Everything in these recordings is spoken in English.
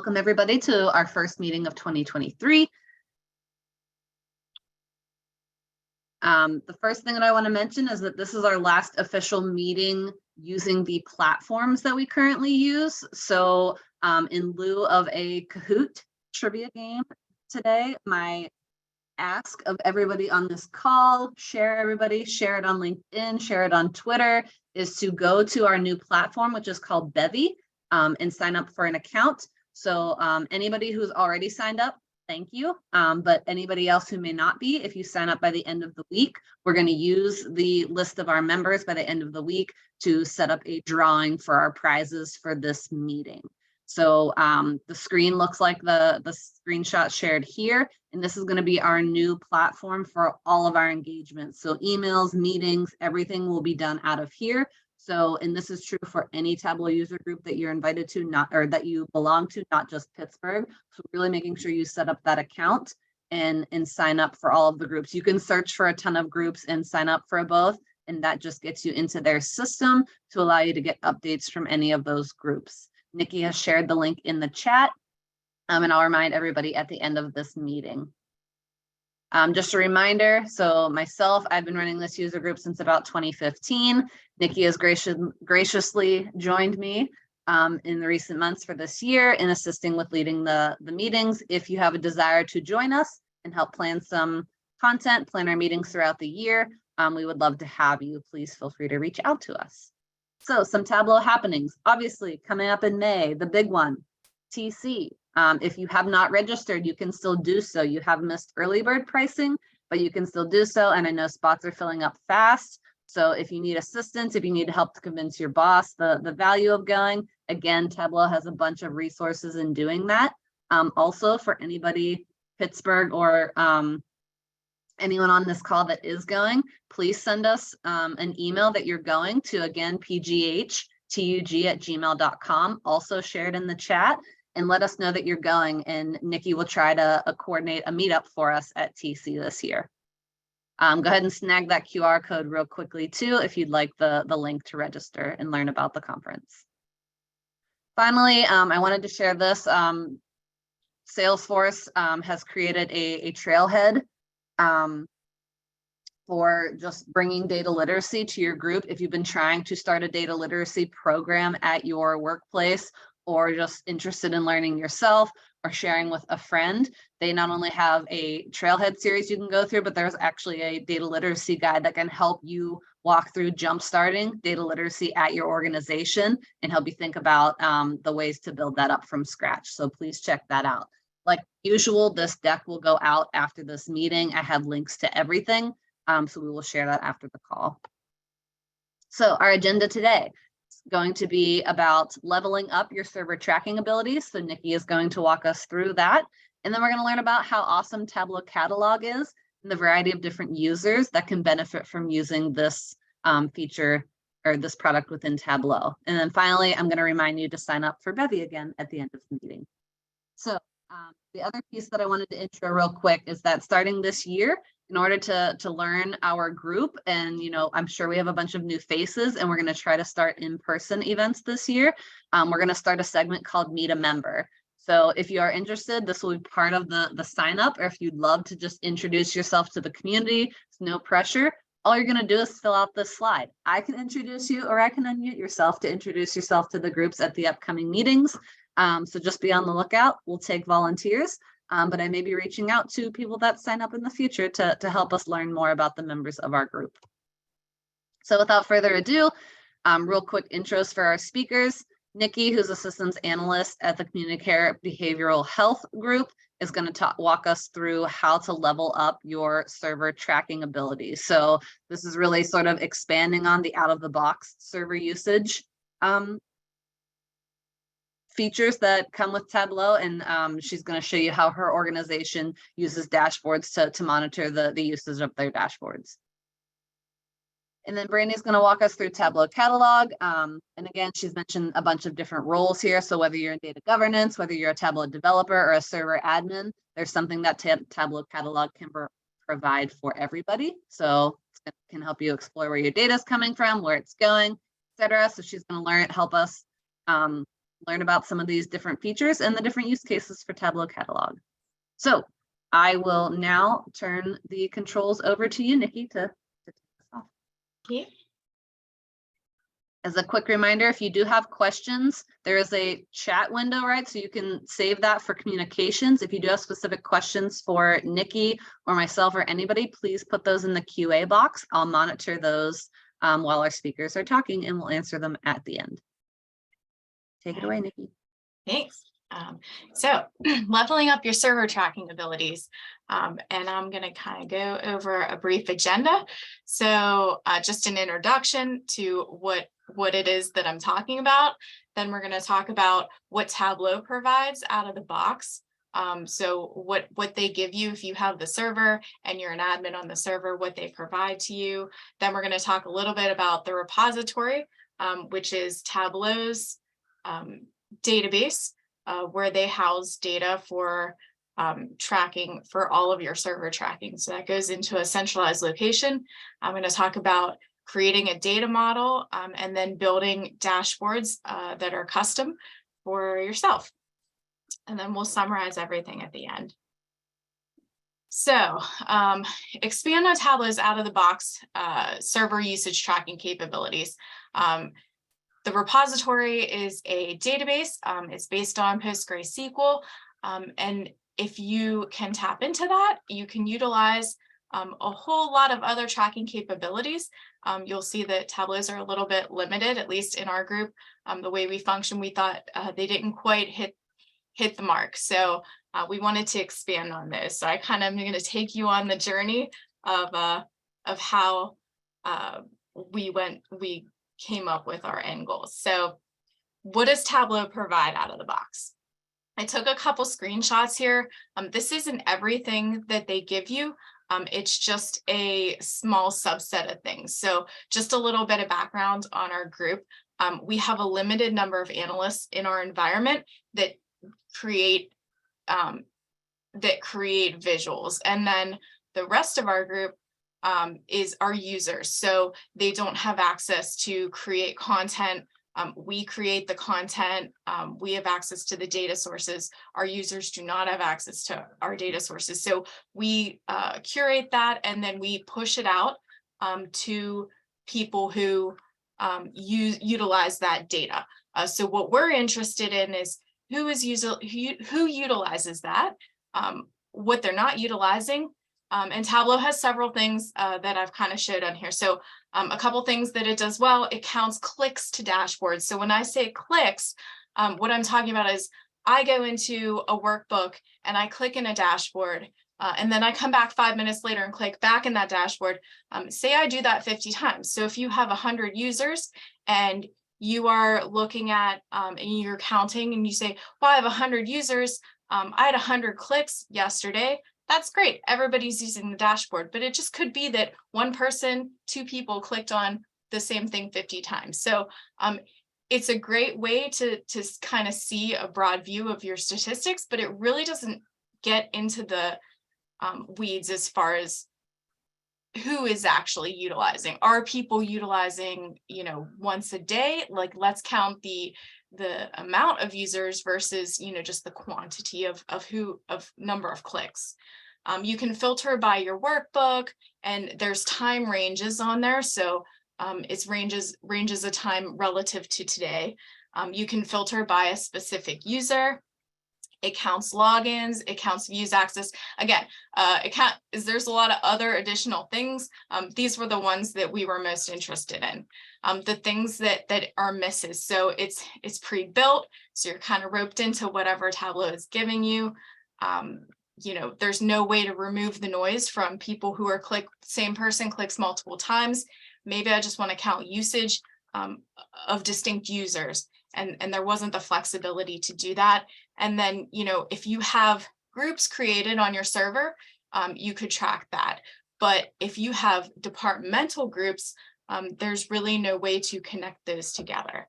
Welcome everybody to our first meeting of 2023. The first thing that I want to mention is that this is our last official meeting using the platforms that we currently use. So in lieu of a Kahoot trivia game today, my ask of everybody on this call, share it on LinkedIn, share it on Twitter, is to go to our new platform, which is called Bevy, and sign up for an account. So anybody who's already signed up, thank you. But anybody else who may not be, if you sign up by the end of the week, we're going to use the list of our members by the end of the week to set up a drawing for our prizes for this meeting. So the screen looks like the screenshot shared here, and this is going to be our new platform for all of our engagements. So emails, meetings, everything will be done out of here. So, and this is true for any Tableau user group that you're invited to, or that you belong to, not just Pittsburgh. So really making sure you set up that account and sign up for all of the groups. You can search for a ton of groups and sign up for both, and that just gets you into their system to allow you to get updates from any of those groups. Niki has shared the link in the chat, and I'll remind everybody at the end of this meeting. Just a reminder, so myself, I've been running this user group since about 2015. Niki has graciously joined me in the recent months for this year in assisting with leading the meetings. If you have a desire to join us and help plan some content, plan our meetings throughout the year, we would love to have you. Please feel free to reach out to us. So some Tableau happenings, obviously coming up in May, the big one, TC. If you have not registered, you can still do so. You have missed early bird pricing, but you can still do so. And I know spots are filling up fast. So if you need assistance, if you need help to convince your boss the value of going, again, Tableau has a bunch of resources in doing that. Also for anybody, Pittsburgh or anyone on this call that is going, please send us an email that you're going to, again, pghtug@gmail.com, also shared in the chat, and let us know that you're going, and Niki will try to coordinate a meetup for us at TC this year. Go ahead and snag that QR code real quickly too, if you'd like the link to register and learn about the conference. Finally, I wanted to share this. Salesforce has created a trailhead for just bringing data literacy to your group. If you've been trying to start a data literacy program at your workplace, or just interested in learning yourself or sharing with a friend, they not only have a trailhead series you can go through, but there's actually a data literacy guide that can help you walk through jump-starting data literacy at your organization and help you think about the ways to build that up from scratch. So please check that out. Like usual, this deck will go out after this meeting. I have links to everything, so we will share that after the call. So our agenda today is going to be about leveling up your server tracking abilities. So Niki is going to walk us through that. And then we're going to learn about how awesome Tableau Catalog is and the variety of different users that can benefit from using this feature or this product within Tableau. And then finally, I'm going to remind you to sign up for Bevy again at the end of the meeting. So the other piece that I wanted to intro real quick is that starting this year, in order to learn our group, and I'm sure we have a bunch of new faces, and we're going to try to start in-person events this year. We're going to start a segment called Meet a Member. So if you are interested, this will be part of the sign up, or if you'd love to just introduce yourself to the community, it's no pressure. All you're going to do is fill out this slide. I can introduce you, or I can unmute yourself to introduce yourself to the groups at the upcoming meetings. So just be on the lookout. We'll take volunteers, but I may be reaching out to people that sign up in the future to help us learn more about the members of our group. So without further ado, real quick intros for our speakers. Niki, who's a systems analyst at the Community Care Behavioral Health Group, is going to walk us through how to level up your server tracking abilities. So this is really sort of expanding on the out-of-the-box server usage features that come with Tableau, and she's going to show you how her organization uses dashboards to monitor the usage of their dashboards. And then Brandi is going to walk us through Tableau Catalog. And again, she's mentioned a bunch of different roles here. So whether you're in data governance, whether you're a Tableau developer or a server admin, there's something that Tableau Catalog can provide for everybody. So it can help you explore where your data is coming from, where it's going, etc. So she's going to help us learn about some of these different features and the different use cases for Tableau Catalog. So I will now turn the controls over to you, Niki, to take this off. Yeah. As a quick reminder, if you do have questions, there is a chat window, right? So you can save that for communications. If you do have specific questions for Niki or myself or anybody, please put those in the QA box. I'll monitor those while our speakers are talking, and we'll answer them at the end. Take it away, Niki. Thanks. So leveling up your server tracking abilities, and I'm going to kind of go over a brief agenda. So just an introduction to what it is that I'm talking about. Then we're going to talk about what Tableau provides out of the box. So what they give you if you have the server and you're an admin on the server, what they provide to you. Then we're going to talk a little bit about the repository, which is Tableau's database, where they house data for tracking for all of your server tracking. So that goes into a centralized location. I'm going to talk about creating a data model and then building dashboards that are custom for yourself. And then we'll summarize everything at the end. So expand on Tableau's out-of-the-box server usage tracking capabilities. The repository is a database. It's based on PostgreSql. And if you can tap into that, you can utilize a whole lot of other tracking capabilities. You'll see that Tableaus are a little bit limited, at least in our group. The way we function, we thought they didn't quite hit the mark. So we wanted to expand on this. So I kind of am going to take you on the journey of how we came up with our end goals. So what does Tableau provide out of the box? I took a couple screenshots here. This isn't everything that they give you. It's just a small subset of things. So just a little bit of background on our group. We have a limited number of analysts in our environment that create visuals. And then the rest of our group is our users. So they don't have access to create content. We create the content. We have access to the data sources. Our users do not have access to our data sources. So we curate that and then we push it out to people who utilize that data. So what we're interested in is who utilizes that, what they're not utilizing. And Tableau has several things that I've kind of showed on here. So a couple things that it does well, it counts clicks to dashboards. So when I say clicks, what I'm talking about is I go into a workbook and I click in a dashboard and then I come back 5 minutes later and click back in that dashboard. Say I do that 50 times. So if you have 100 users and you are looking at and you're counting and you say, well, I have 100 users. I had 100 clicks yesterday. That's great. Everybody's using the dashboard, but it just could be that one person, two people clicked on the same thing 50 times. So it's a great way to kind of see a broad view of your statistics, but it really doesn't get into the weeds as far as who is actually utilizing. Are people utilizing, once a day? Like, let's count the amount of users versus, just the quantity of number of clicks. You can filter by your workbook, and there's time ranges on there. So it's ranges of time relative to today. You can filter by a specific user. It counts logins, it counts views access. Again, there's a lot of other additional things. These were the ones that we were most interested in. The things that are misses. So it's pre-built, so you're kind of roped into whatever Tableau is giving you. There's no way to remove the noise from people who are same person clicks multiple times. Maybe I just want to count usage of distinct users. And there wasn't the flexibility to do that. And then, if you have groups created on your server, you could track that. But if you have departmental groups, there's really no way to connect those together.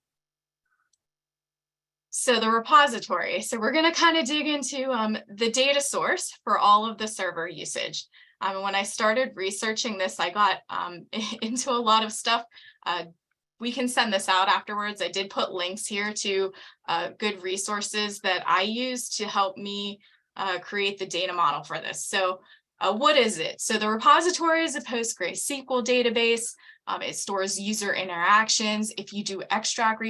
So the repository. So we're going to kind of dig into the data source for all of the server usage. When I started researching this, I got into a lot of stuff. we can send this out afterwards. I did put links here to good resources that I use to help me create the data model for this. So what is it? So the repository is a PostgreSql database. It stores user interactions. If you do extract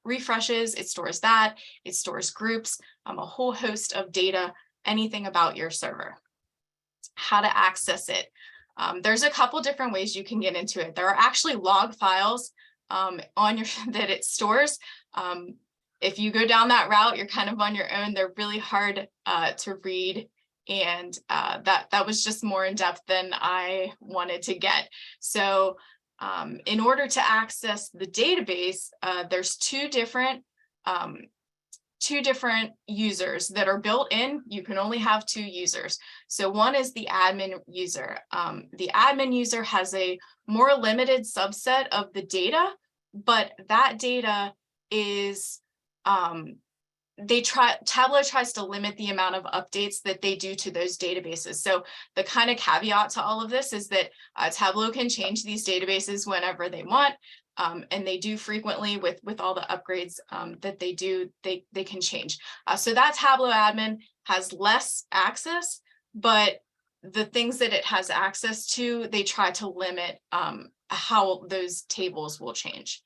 refreshes, it stores that. It stores groups, a whole host of data, anything about your server. How to access it. There's a couple different ways you can get into it. There are actually log files on your that it stores. If you go down that route, you're kind of on your own. They're really hard to read, and that was just more in depth than I wanted to get. So in order to access the database, there's two different users that are built in. You can only have two users. So one is the admin user. The admin user has a more limited subset of the data, but that data is, Tableau tries to limit the amount of updates that they do to those databases. So the kind of caveat to all of this is that Tableau can change these databases whenever they want. And they do frequently with all the upgrades that they do, they can change. So that Tableau admin has less access, but the things that it has access to, they try to limit how those tables will change.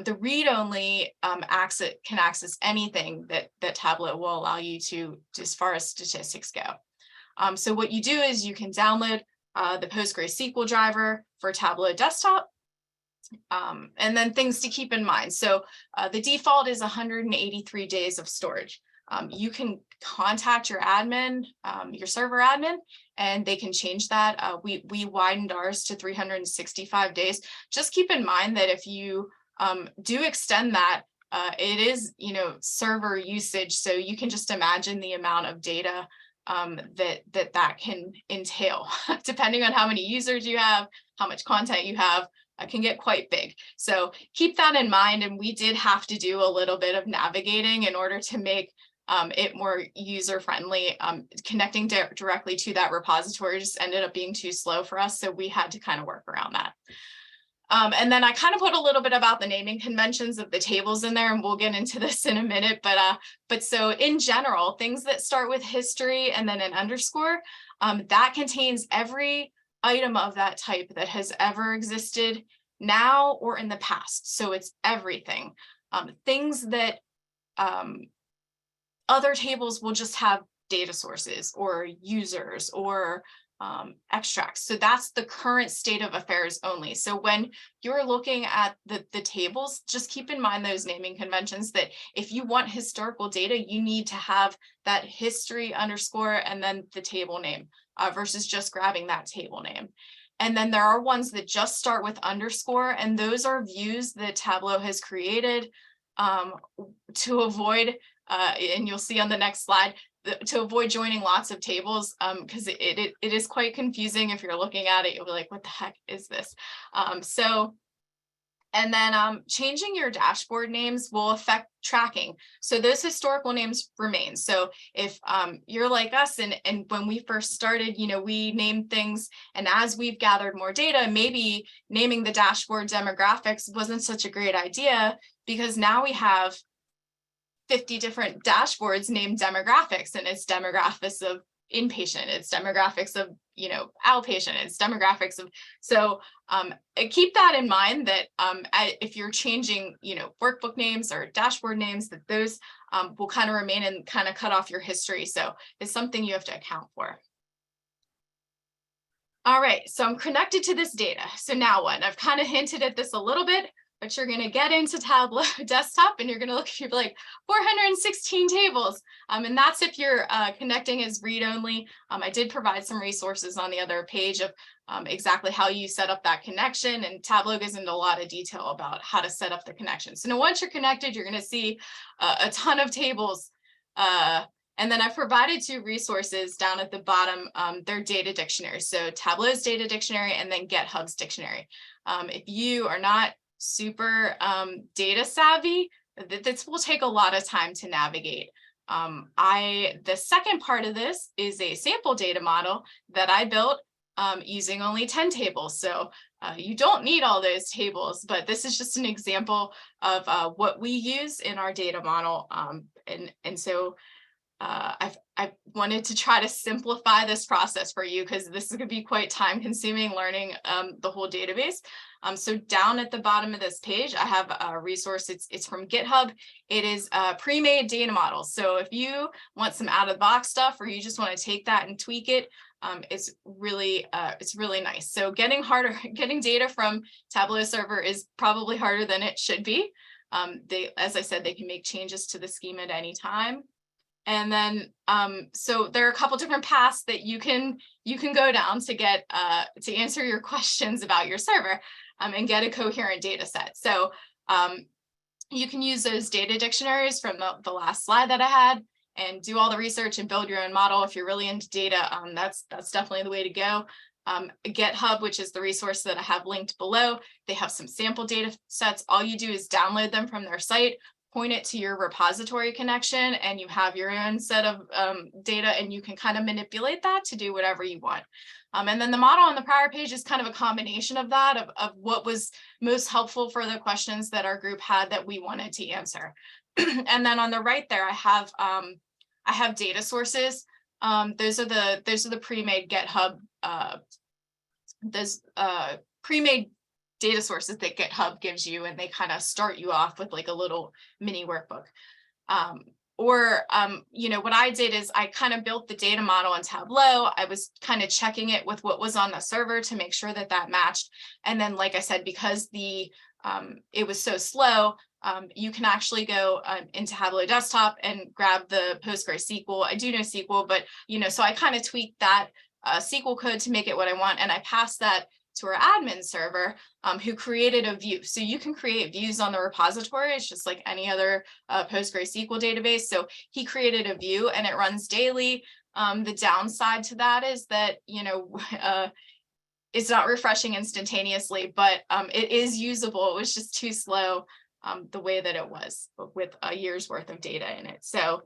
The read-only can access anything that Tableau will allow you to, as far as statistics go. So what you do is you can download the PostgreSql driver for Tableau desktop. And then things to keep in mind. So the default is 183 days of storage. You can contact your admin, your server admin, and they can change that. We widened ours to 365 days. Just keep in mind that if you do extend that, it is, server usage. So you can just imagine the amount of data that can entail, depending on how many users you have, how much content you have. Can get quite big. So keep that in mind. And we did have to do a little bit of navigating in order to make it more user-friendly. Connecting directly to that repository just ended up being too slow for us. So we had to kind of work around that. And then I kind of put a little bit about the naming conventions of the tables in there, and we'll get into this in a minute. But so in general, things that start with history and then an underscore, that contains every item of that type that has ever existed now or in the past. So it's everything. Things that other tables will just have data sources or users or extracts. So that's the current state of affairs only. So when you're looking at the tables, just keep in mind those naming conventions, that if you want historical data, you need to have that history underscore and then the table name. Versus just grabbing that table name. And then there are ones that just start with underscore, and those are views that Tableau has created to avoid, and you'll see on the next slide, to avoid joining lots of tables, because it is quite confusing. If you're looking at it, you'll be like, what the heck is this? And then changing your dashboard names will affect tracking. So those historical names remain. So if you're like us, and when we first started, we named things, and as we've gathered more data, maybe naming the dashboard demographics wasn't such a great idea, because now we have 50 different dashboards named demographics, and it's demographics of inpatient, it's demographics of outpatient, it's demographics of, so keep that in mind, that if you're changing workbook names or dashboard names, that those will kind of remain and kind of cut off your history. So it's something you have to account for. All right, so I'm connected to this data. So now what? I've kind of hinted at this a little bit, but you're going to get into Tableau desktop and you're going to look, you're like 416 tables. And that's if you're connecting as read-only. I did provide some resources on the other page of exactly how you set up that connection, and Tableau goes into a lot of detail about how to set up the connection. So now once you're connected, you're going to see a ton of tables. And then I've provided two resources down at the bottom. They're data dictionaries. So Tableau's data dictionary and then GitHub's dictionary. If you are not super data savvy, this will take a lot of time to navigate. The second part of this is a sample data model that I built using only 10 tables. So you don't need all those tables, but this is just an example of what we use in our data model. And so I wanted to try to simplify this process for you, because this is going to be quite time consuming learning the whole database. So down at the bottom of this page, I have a resource. It's from GitHub. It is a pre-made data model. So if you want some out of the box stuff, or you just want to take that and tweak it, it's really nice. So getting data from Tableau Server is probably harder than it should be. As I said, they can make changes to the schema at any time. And then, so there are a couple different paths that you can go down to get to answer your questions about your server and get a coherent data set. So you can use those data dictionaries from the last slide that I had and do all the research and build your own model. If you're really into data, that's definitely the way to go. GitHub, which is the resource that I have linked below, they have some sample data sets. All you do is download them from their site, point it to your repository connection, and you have your own set of data, and you can kind of manipulate that to do whatever you want. And then the model on the prior page is kind of a combination of that, of what was most helpful for the questions that our group had that we wanted to answer. And then on the right there, I have data sources. Those are the pre-made GitHub, pre-made data sources that GitHub gives you, and they kind of start you off with like a little mini workbook. You know, what I did is I kind of built the data model in Tableau. I was kind of checking it with what was on the server to make sure that that matched. And then, like I said, because it was so slow, you can actually go into Tableau Desktop and grab the PostgreSql. I do know SQL, but you know, so I kind of tweaked that SQL code to make it what I want, and I passed that to our admin server, who created a view. So you can create views on the repository. It's just like any other PostgreSql database. So he created a view, and it runs daily. The downside to that is that, you know, it's not refreshing instantaneously, but it is usable. It was just too slow the way that it was with a year's worth of data in it. So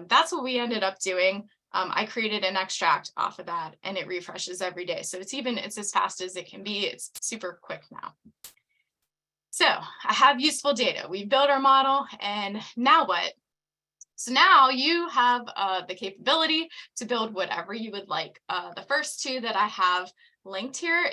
that's what we ended up doing. I created an extract off of that, and it refreshes every day. So it's as fast as it can be. It's super quick now. So I have useful data. We built our model, and now what? So now you have the capability to build whatever you would like. The first two that I have linked here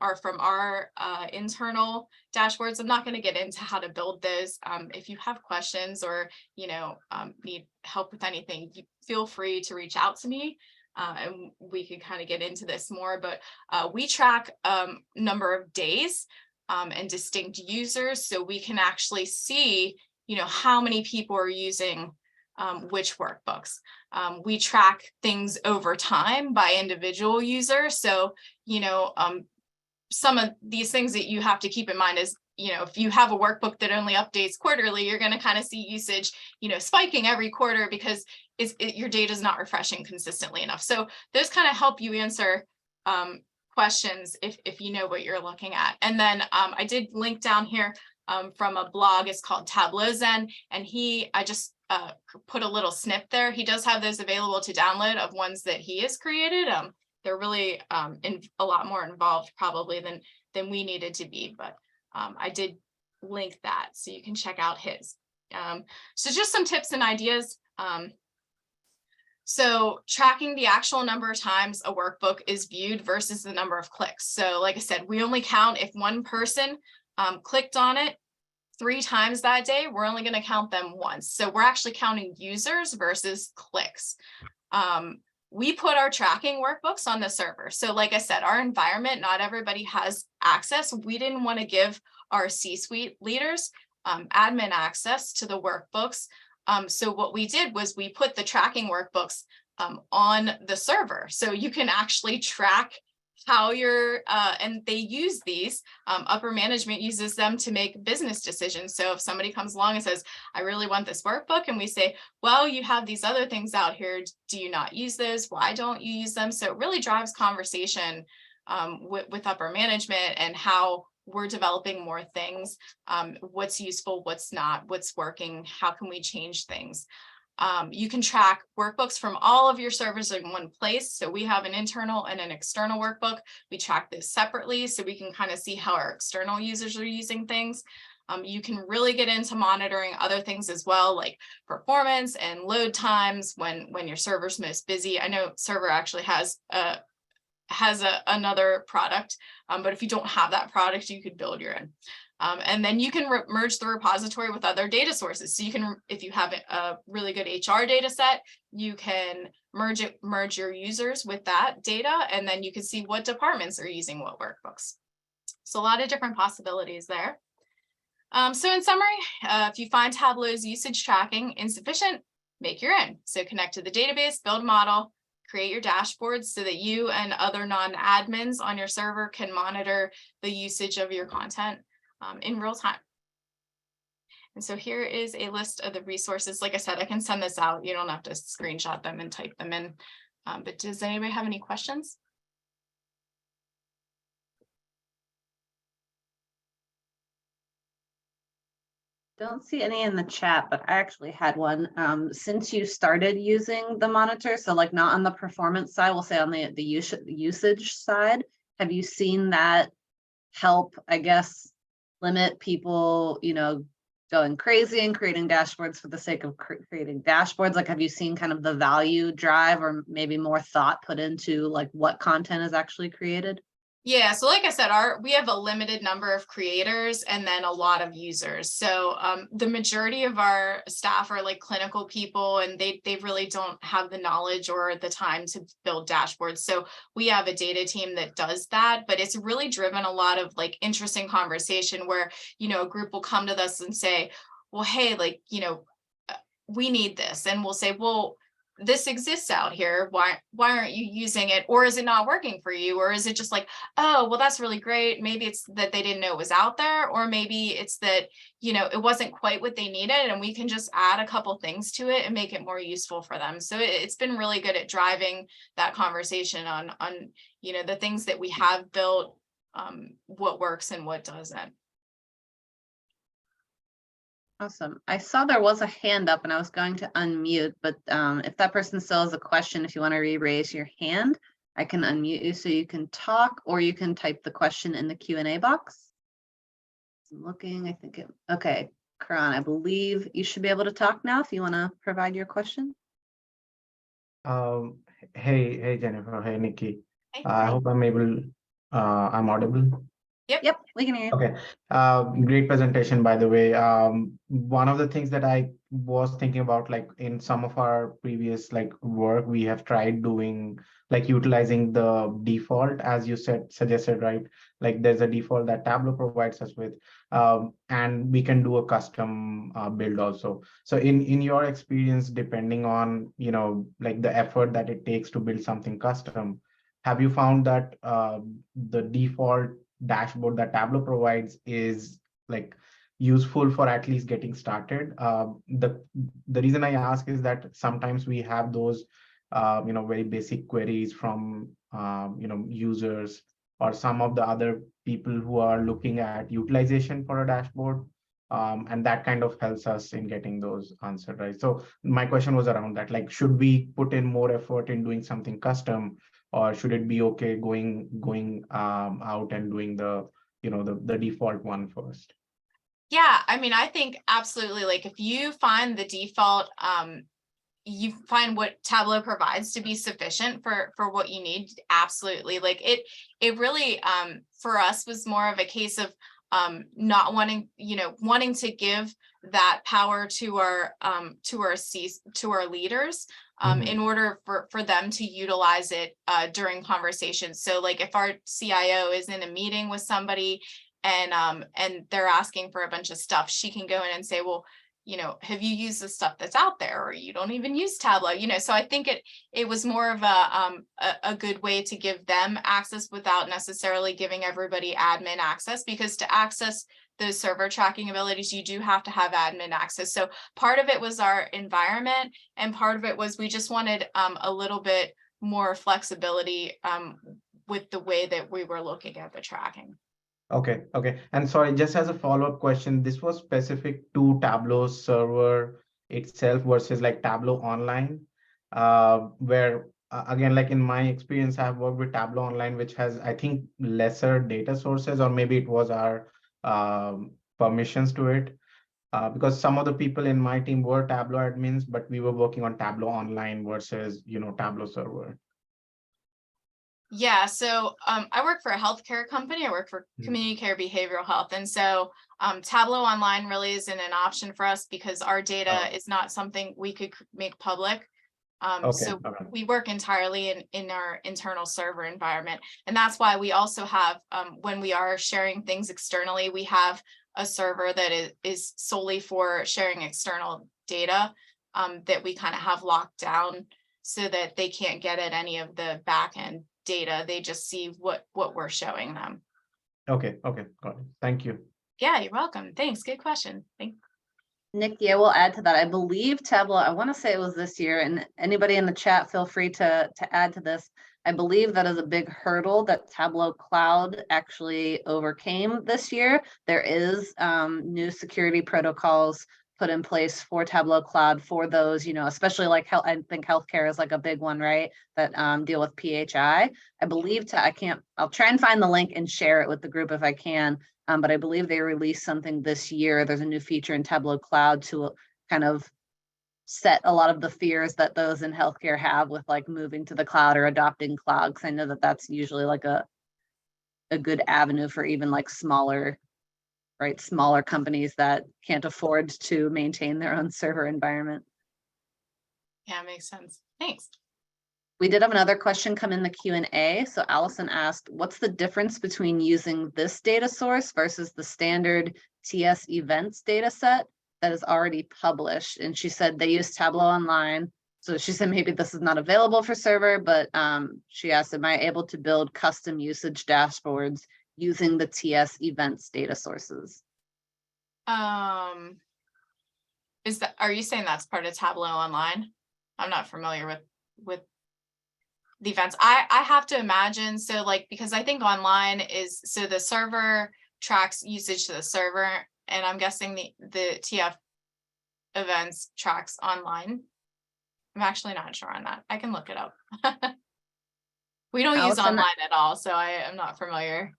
are from our internal dashboards. I'm not going to get into how to build those. If you have questions or need help with anything, feel free to reach out to me, and we can kind of get into this more. But we track number of days and distinct users, so we can actually see how many people are using which workbooks. We track things over time by individual user. So, some of these things that you have to keep in mind is, if you have a workbook that only updates quarterly, you're going to kind of see usage, spiking every quarter because your data is not refreshing consistently enough. So those kind of help you answer questions if you know what you're looking at. And then I did link down here from a blog. It's called Tableau Zen, and I just put a little snip there. He does have those available to download of ones that he has created. They're really a lot more involved probably than we needed to be, but I did link that so you can check out his. So just some tips and ideas. So tracking the actual number of times a workbook is viewed versus the number of clicks. So like I said, we only count if one person clicked on it 3 times that day. We're only going to count them once. So we're actually counting users versus clicks. We put our tracking workbooks on the server. So like I said, our environment, not everybody has access. We didn't want to give our C-suite leaders admin access to the workbooks. So what we did was we put the tracking workbooks on the server. So you can actually track how and they use these, upper management uses them to make business decisions. So if somebody comes along and says, I really want this workbook, and we say, well, you have these other things out here. Do you not use those? Why don't you use them? So it really drives conversation with upper management and how we're developing more things, what's useful, what's not, what's working, how can we change things. You can track workbooks from all of your servers in one place. So we have an internal and an external workbook. We track this separately so we can kind of see how our external users are using things. You can really get into monitoring other things as well, like performance and load times when your server's most busy. I know Server actually has another product, but if you don't have that product, you could build your own. And then you can merge the repository with other data sources. So you can, if you have a really good HR data set, you can merge your users with that data, and then you can see what departments are using what workbooks. So a lot of different possibilities there. So in summary, if you find Tableau's usage tracking insufficient, make your own. So connect to the database, build a model, create your dashboards so that you and other non-admins on your server can monitor the usage of your content in real time. And so here is a list of the resources. Like I said, I can send this out. You don't have to screenshot them and type them in. But does anybody have any questions? Don't see any in the chat, but I actually had one. Since you started using the monitor, so like not on the performance side, we'll say on the usage side, have you seen that help, I guess, limit people, going crazy and creating dashboards for the sake of creating dashboards? Like, have you seen kind of the value drive or maybe more thought put into like what content is actually created? Yeah, so like I said, we have a limited number of creators and then a lot of users. So the majority of our staff are like clinical people, and they really don't have the knowledge or the time to build dashboards. So we have a data team that does that, but it's really driven a lot of like interesting conversation where, a group will come to us and say, well, hey, like, we need this. And we'll say, well, this exists out here. Why aren't you using it? Or is it not working for you? Or is it just like, oh, well, that's really great. Maybe it's that they didn't know it was out there, or maybe it's that, it wasn't quite what they needed, and we can just add a couple things to it and make it more useful for them. So it's been really good at driving that conversation on the things that we have built, what works and what doesn't. Awesome. I saw there was a hand up and I was going to unmute, but if that person still has a question, if you want to re-raise your hand, I can unmute you so you can talk, or you can type the question in the Q&A box. I'm looking, I think okay, Karan, I believe you should be able to talk now if you want to provide your question. Hey, Jennifer. Hey, Niki. Hey. I hope I'm audible. Yep, we can hear you. Okay. Great presentation, by the way. One of the things that I was thinking about, like in some of our previous work, we have tried doing utilizing the default, as you suggested, right? Like there's a default that Tableau provides us with, and we can do a custom build also. So in your experience, depending on the effort that it takes to build something custom, have you found that the default dashboard that Tableau provides is useful for at least getting started? The reason I ask is that sometimes we have those very basic queries from users or some of the other people who are looking at utilization for a dashboard, and that kind of helps us in getting those answered, right? So my question was around that, should we put in more effort in doing something custom, or should it be okay going out and doing the default one first? Yeah, I mean, I think absolutely. If you find the default, you find what Tableau provides to be sufficient for what you need, absolutely. It really for us was more of a case of not wanting to give that power to our leaders in order for them to utilize it during conversations. So if our CIO is in a meeting with somebody and they're asking for a bunch of stuff, she can go in and say, well, have you used the stuff that's out there, or you don't even use Tableau, so I think it was more of a good way to give them access without necessarily giving everybody admin access, because to access those server tracking abilities, you do have to have admin access. So part of it was our environment, and part of it was we just wanted a little bit more flexibility with the way that we were looking at the tracking. Okay. And sorry, just as a follow-up question, this was specific to Tableau Server itself versus like Tableau Online, where again, like in my experience, I've worked with Tableau Online, which has, I think, lesser data sources, or maybe it was our permissions to it. Because some of the people in my team were Tableau admins, but we were working on Tableau Online versus, Tableau Server. Yeah, so I work for a healthcare company. I work for Mhm. community care behavioral health. And so Tableau Online really isn't an option for us because our data Oh. is not something we could make public. Okay. So Okay. we work entirely in our internal server environment. And that's why we also have, when we are sharing things externally, we have a server that is solely for sharing external data that we kind of have locked down so that they can't get at any of the backend data. They just see what we're showing them. Okay. Okay. Got it. Thank you. Yeah, you're welcome. Thanks. Good question. Niki, I will add to that. I believe Tableau, I want to say it was this year, and anybody in the chat, feel free to add to this. I believe that is a big hurdle that Tableau Cloud actually overcame this year. There is new security protocols put in place for Tableau Cloud for those, especially like health. I think healthcare is like a big one, right? That deal with PHI. I believe I'll try and find the link and share it with the group if I can. But I believe they released something this year. There's a new feature in Tableau Cloud to kind of set a lot of the fears that those in healthcare have with like moving to the cloud or adopting cloud. Because I know that that's usually like a good avenue for even like smaller companies that can't afford to maintain their own server environment. Yeah, makes sense. Thanks. We did have another question come in the Q&A. So Allison asked, what's the difference between using this data source versus the standard TS events data set that is already published? And she said they use Tableau Online. So she said maybe this is not available for server, but she asked, am I able to build custom usage dashboards using the TS events data sources? Are you saying that's part of Tableau Online? I'm not familiar with the events. I have to imagine, so like, because I think online is, so the server tracks usage to the server, and I'm guessing the TF events tracks online. I'm actually not sure on that. I can look it up. We don't use Allison, online at all, so I am not familiar.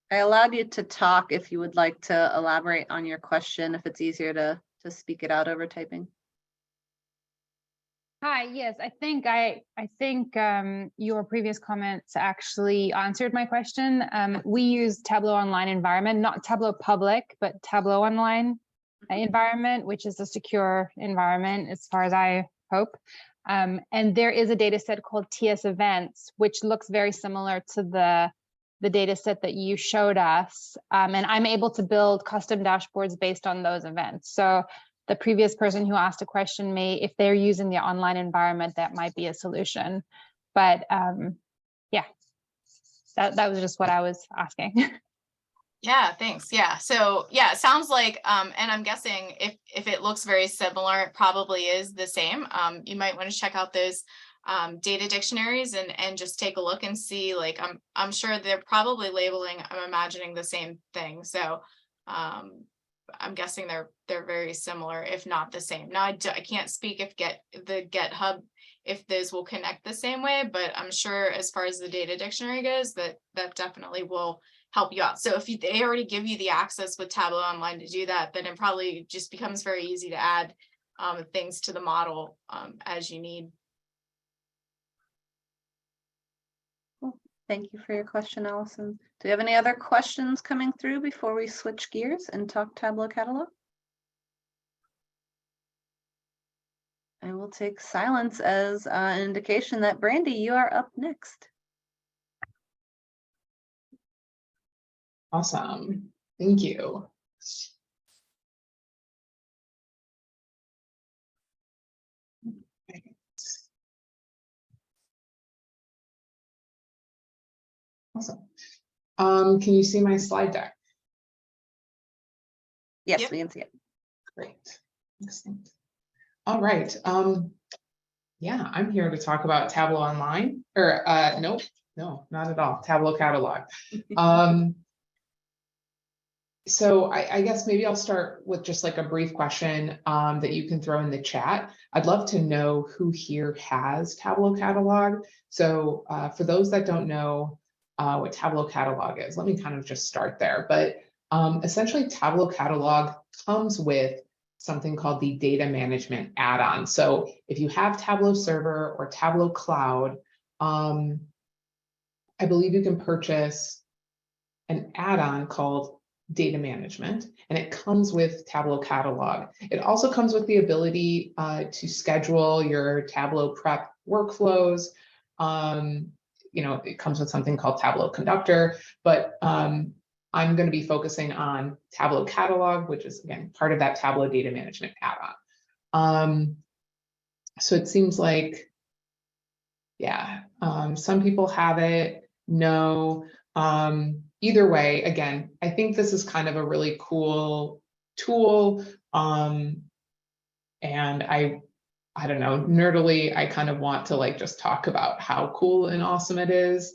I allowed you to talk if you would like to elaborate on your question, if it's easier to speak it out over typing. Hi, yes, I think your previous comments actually answered my question. We use Tableau Online environment, not Tableau Public, but Tableau Online environment, which is a secure environment as far as I hope. And there is a data set called TS Events, which looks very similar to the data set that you showed us. And I'm able to build custom dashboards based on those events. So the previous person who asked a question if they're using the online environment, that might be a solution. But yeah, that was just what I was asking. Yeah, thanks. Yeah. So yeah, it sounds like, and I'm guessing if it looks very similar, it probably is the same. You might want to check out those data dictionaries and just take a look and see, like, I'm sure they're probably labeling, I'm imagining the same thing. So I'm guessing they're very similar, if not the same. Now I can't speak if the GitHub, if those will connect the same way, but I'm sure as far as the data dictionary goes, that definitely will help you out. So if they already give you the access with Tableau Online to do that, then it probably just becomes very easy to add things to the model as you need. Thank you for your question, Allison. Do we have any other questions coming through before we switch gears and talk Tableau Catalog? I will take silence as an indication that Brandi, you are up next. Awesome. Thank you. Awesome. Can you see my slide deck? Yes, Yep. we can see it. Great. Excellent. All right. Yeah, I'm here to talk about Tableau Online, or nope, no, not at all. Tableau Catalog. So I guess maybe I'll start with just like a brief question that you can throw in the chat. I'd love to know who here has Tableau Catalog. So for those that don't know what Tableau Catalog is, let me kind of just start there. But essentially, Tableau Catalog comes with something called the data management add-on. So if you have Tableau Server or Tableau Cloud, I believe you can purchase an add-on called data management, and it comes with Tableau Catalog. It also comes with the ability to schedule your Tableau prep workflows. It comes with something called Tableau Conductor, but I'm going to be focusing on Tableau Catalog, which is again part of that Tableau data management add-on. So it seems like, yeah, some people have it. No. Either way, again, I think this is kind of a really cool tool. And I don't know, nerdily, I kind of want to like just talk about how cool and awesome it is.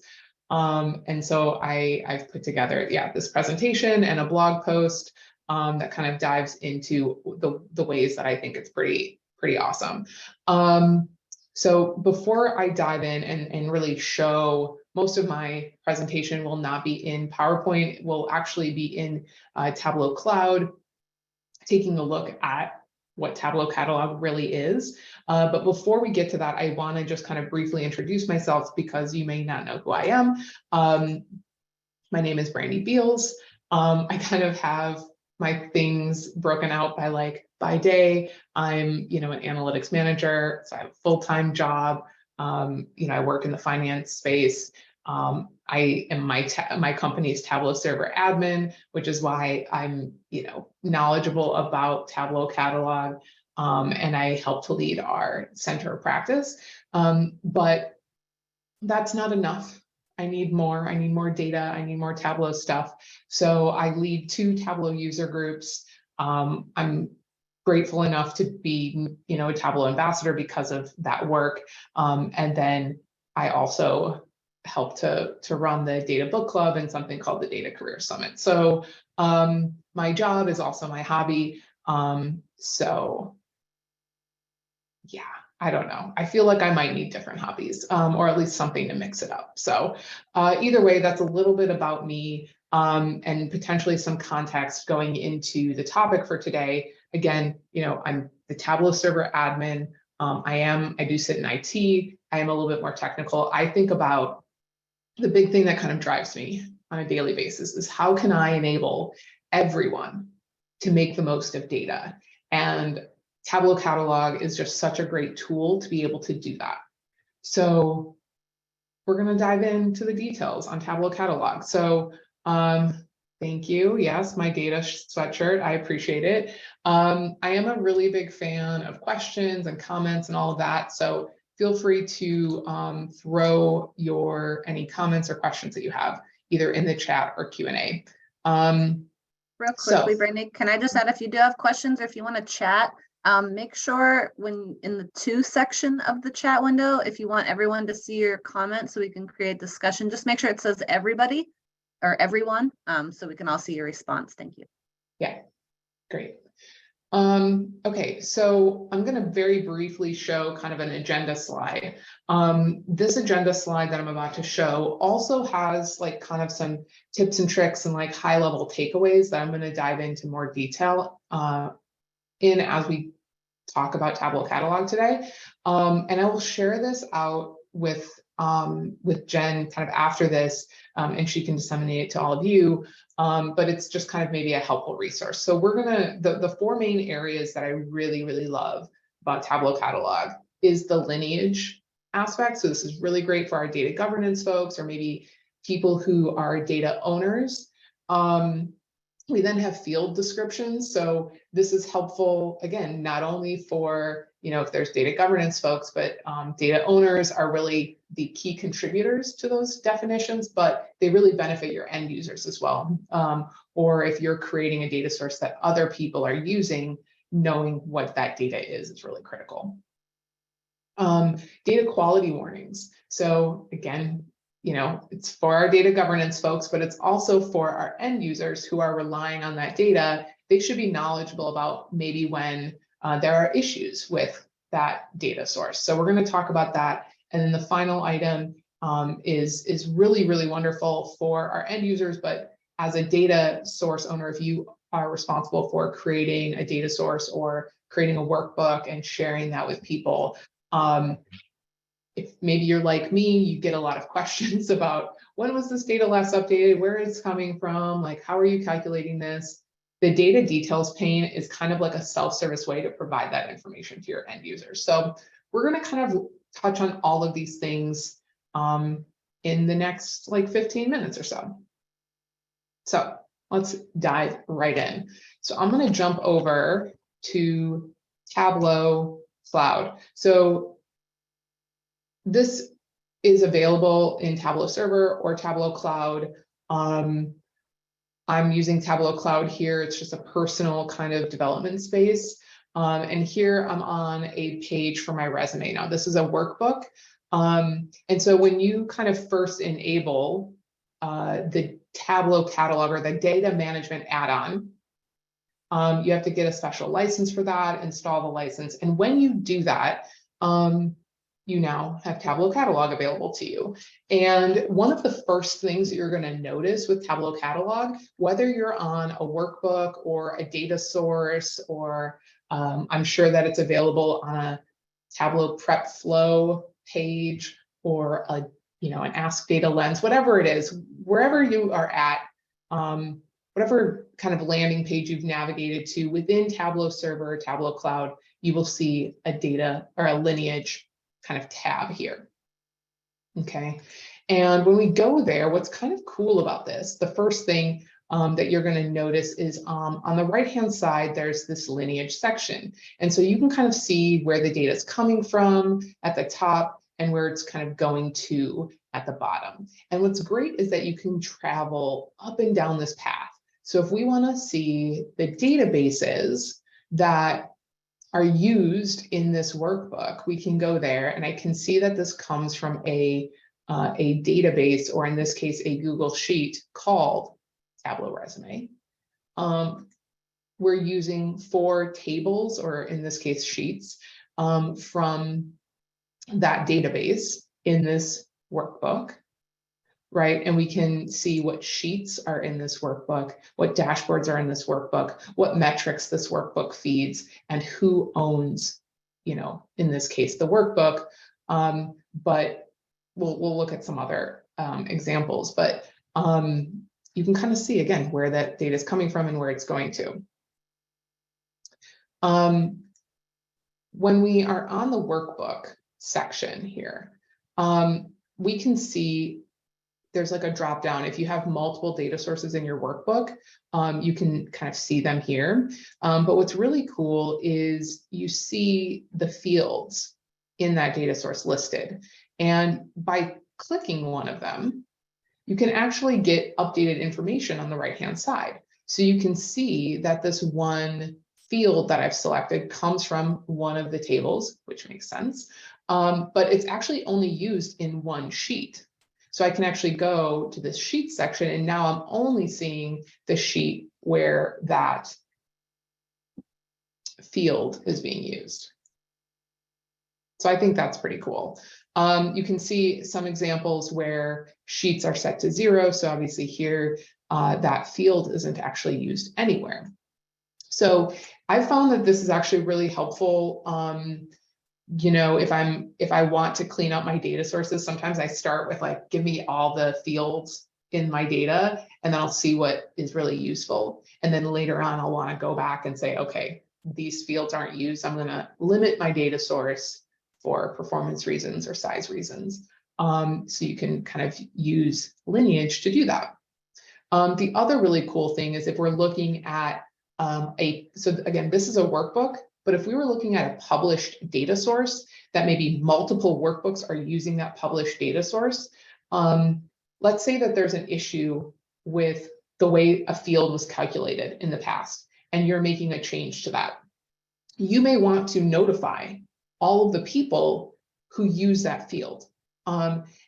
And so I've put together, this presentation and a blog post that kind of dives into the ways that I think it's pretty awesome. So before I dive in and really show, most of my presentation will not be in PowerPoint, will actually be in Tableau Cloud, taking a look at what Tableau Catalog really is. But before we get to that, I want to just kind of briefly introduce myself because you may not know who I am. My name is Brandi Beals. I kind of have my things broken out by day. I'm, an analytics manager, so I have a full-time job. I work in the finance space. I am my company's Tableau Server admin, which is why I'm, knowledgeable about Tableau Catalog, and I help to lead our center of practice. But that's not enough. I need more data. I need more Tableau stuff. So I lead 2 Tableau user groups. I'm grateful enough to be, a Tableau ambassador because of that work. And then I also help to run the data book club and something called the Data Career Summit. So my job is also my hobby. So yeah, I don't know. I feel like I might need different hobbies, or at least something to mix it up. So either way, that's a little bit about me, and potentially some context going into the topic for today. Again, I'm the Tableau Server admin. I do sit in IT. I am a little bit more technical. I think about the big thing that kind of drives me on a daily basis is how can I enable everyone to make the most of data? And Tableau Catalog is just such a great tool to be able to do that. So we're going to dive into the details on Tableau Catalog. So thank you. Yes, my data sweatshirt. I appreciate it. I am a really big fan of questions and comments and all of that. So feel free to throw any comments or questions that you have either in the chat or Q&A. Real quickly, Brandi, can I just add, if you do have questions or if you want to chat, make sure when in the to section of the chat window, if you want everyone to see your comments so we can create discussion, just make sure it says everybody or everyone, so we can all see your response. Thank you. Yeah, great. Okay, so I'm going to very briefly show kind of an agenda slide. This agenda slide that I'm about to show also has like kind of some tips and tricks and like high level takeaways that I'm going to dive into more detail in as we talk about Tableau Catalog today. And I will share this out with Jen kind of after this, and she can disseminate it to all of you. But it's just kind of maybe a helpful resource. So we're gonna, the 4 main areas that I really, really love about Tableau Catalog is the lineage aspect. So this is really great for our data governance folks, or maybe people who are data owners. We then have field descriptions. So this is helpful, again, not only for, if there's data governance folks, but data owners are really the key contributors to those definitions, but they really benefit your end users as well. Or if you're creating a data source that other people are using, knowing what that data is really critical. Data quality warnings. So again, you know, it's for our data governance folks, but it's also for our end users who are relying on that data. They should be knowledgeable about maybe when there are issues with that data source. So we're going to talk about that. And then the final item is really, really wonderful for our end users, but as a data source owner, if you are responsible for creating a data source or creating a workbook and sharing that with people, if maybe you're like me, you get a lot of questions about when was this data last updated, where it's coming from, like how are you calculating this? The data details pane is kind of like a self-service way to provide that information to your end users. So we're going to kind of touch on all of these things in the next like 15 minutes or so. So let's dive right in. So I'm going to jump over to Tableau Cloud. So this is available in Tableau Server or Tableau Cloud. I'm using Tableau Cloud here. It's just a personal kind of development space. And here I'm on a page for my resume. Now, this is a workbook. And so when you kind of first enable the Tableau Catalog or the data management add-on, you have to get a special license for that, install the license. And when you do that, you now have Tableau Catalog available to you. And one of the first things that you're going to notice with Tableau Catalog, whether you're on a workbook or a data source, or I'm sure that it's available on a Tableau Prep Flow page or a, you know, an Ask Data Lens, whatever it is, wherever you are at, whatever kind of landing page you've navigated to within Tableau Server or Tableau Cloud, you will see a data or a lineage kind of tab here. Okay. And when we go there, what's kind of cool about this, the first thing that you're going to notice is on the right-hand side, there's this lineage section. And so you can kind of see where the data is coming from at the top and where it's kind of going to at the bottom. And what's great is that you can travel up and down this path. So if we want to see the databases that are used in this workbook, we can go there and I can see that this comes from a database, or in this case, a Google Sheet called Tableau Resume. We're using 4 tables, or in this case, sheets from that database in this workbook, right? And we can see what sheets are in this workbook, what dashboards are in this workbook, what metrics this workbook feeds, and who owns, you know, in this case, the workbook. But we'll look at some other examples, but you can kind of see again where that data is coming from and where it's going to. When we are on the workbook section here, we can see there's like a drop down. If you have multiple data sources in your workbook, you can kind of see them here. But what's really cool is you see the fields in that data source listed. And by clicking one of them, you can actually get updated information on the right-hand side. So you can see that this one field that I've selected comes from one of the tables, which makes sense. But it's actually only used in one sheet. So I can actually go to this sheet section, and now I'm only seeing the sheet where that field is being used. So I think that's pretty cool. You can see some examples where sheets are set to 0. So obviously here, that field isn't actually used anywhere. So I found that this is actually really helpful. You know, if I want to clean up my data sources, sometimes I start with like, give me all the fields in my data, and then I'll see what is really useful. And then later on, I'll want to go back and say, okay, these fields aren't used. I'm going to limit my data source for performance reasons or size reasons. So you can kind of use lineage to do that. The other really cool thing is if we're looking at so again, this is a workbook, but if we were looking at a published data source that maybe multiple workbooks are using that published data source, let's say that there's an issue with the way a field was calculated in the past, and you're making a change to that. You may want to notify all of the people who use that field.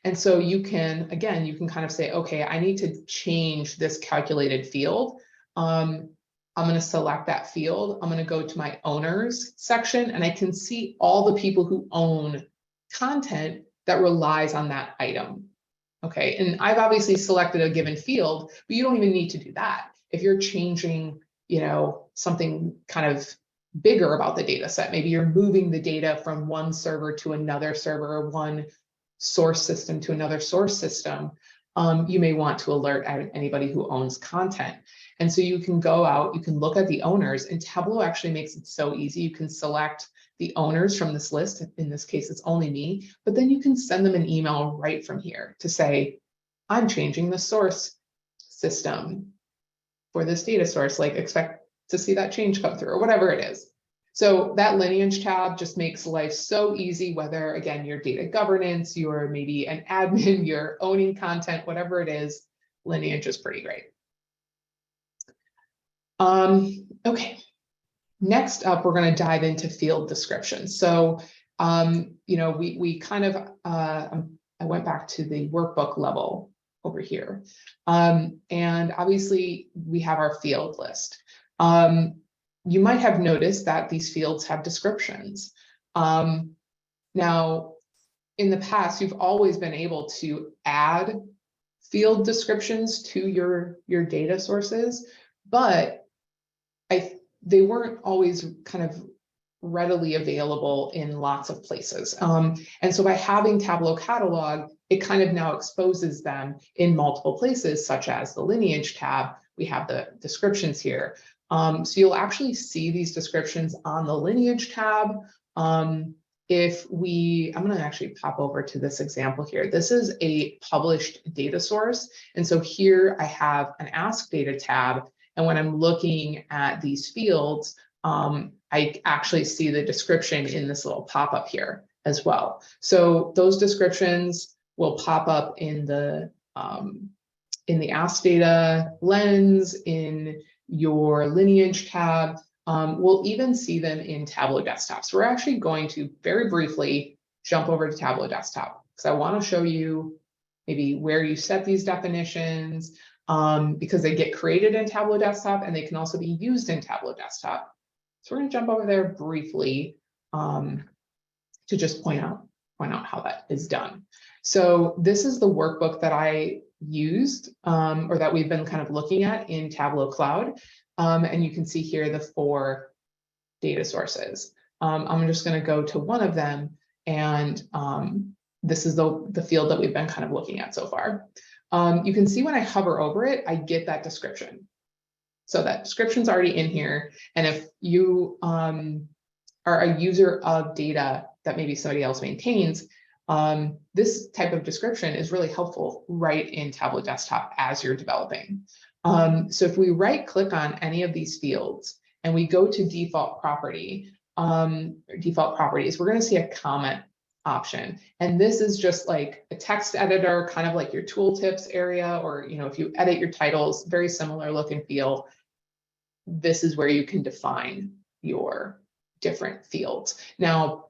And so you can, again, you can kind of say, okay, I need to change this calculated field. I'm going to select that field. I'm going to go to my owners section, and I can see all the people who own content that relies on that item. Okay, and I've obviously selected a given field, but you don't even need to do that. If you're changing, you know, something kind of bigger about the data set, maybe you're moving the data from one server to another server, or one source system to another source system, you may want to alert anybody who owns content. And so you can go out, you can look at the owners, and Tableau actually makes it so easy. You can select the owners from this list. In this case, it's only me, but then you can send them an email right from here to say, I'm changing the source system for this data source, like expect to see that change come through, or whatever it is. So that lineage tab just makes life so easy, whether, again, you're data governance, you're maybe an admin, you're owning content, whatever it is, lineage is pretty great. Okay, next up, we're going to dive into field descriptions. So, you know, we kind of, I went back to the workbook level over here. And obviously we have our field list. You might have noticed that these fields have descriptions. Now, in the past, you've always been able to add field descriptions to your data sources, but they weren't always kind of readily available in lots of places. And so by having Tableau Catalog, it kind of now exposes them in multiple places, such as the lineage tab. We have the descriptions here. So you'll actually see these descriptions on the lineage tab. I'm going to actually pop over to this example here. This is a published data source. And so here I have an Ask Data tab. And when I'm looking at these fields, I actually see the description in this little pop-up here as well. So those descriptions will pop up in the Ask Data lens, in your lineage tab. We'll even see them in Tableau Desktop. So we're actually going to very briefly jump over to Tableau Desktop, because I want to show you maybe where you set these definitions, because they get created in Tableau Desktop and they can also be used in Tableau Desktop. So we're going to jump over there briefly to just point out how that is done. So this is the workbook that I used, or that we've been kind of looking at in Tableau Cloud. And you can see here the 4 data sources. I'm just going to go to one of them, and this is the field that we've been kind of looking at so far. You can see when I hover over it, I get that description. So that description's already in here. And if you are a user of data that maybe somebody else maintains, this type of description is really helpful right in Tableau Desktop as you're developing. So if we right click on any of these fields and we go to default properties, we're going to see a comment option. And this is just like a text editor, kind of like your tooltips area, or, you know, if you edit your titles, very similar look and feel. This is where you can define your different fields. Now,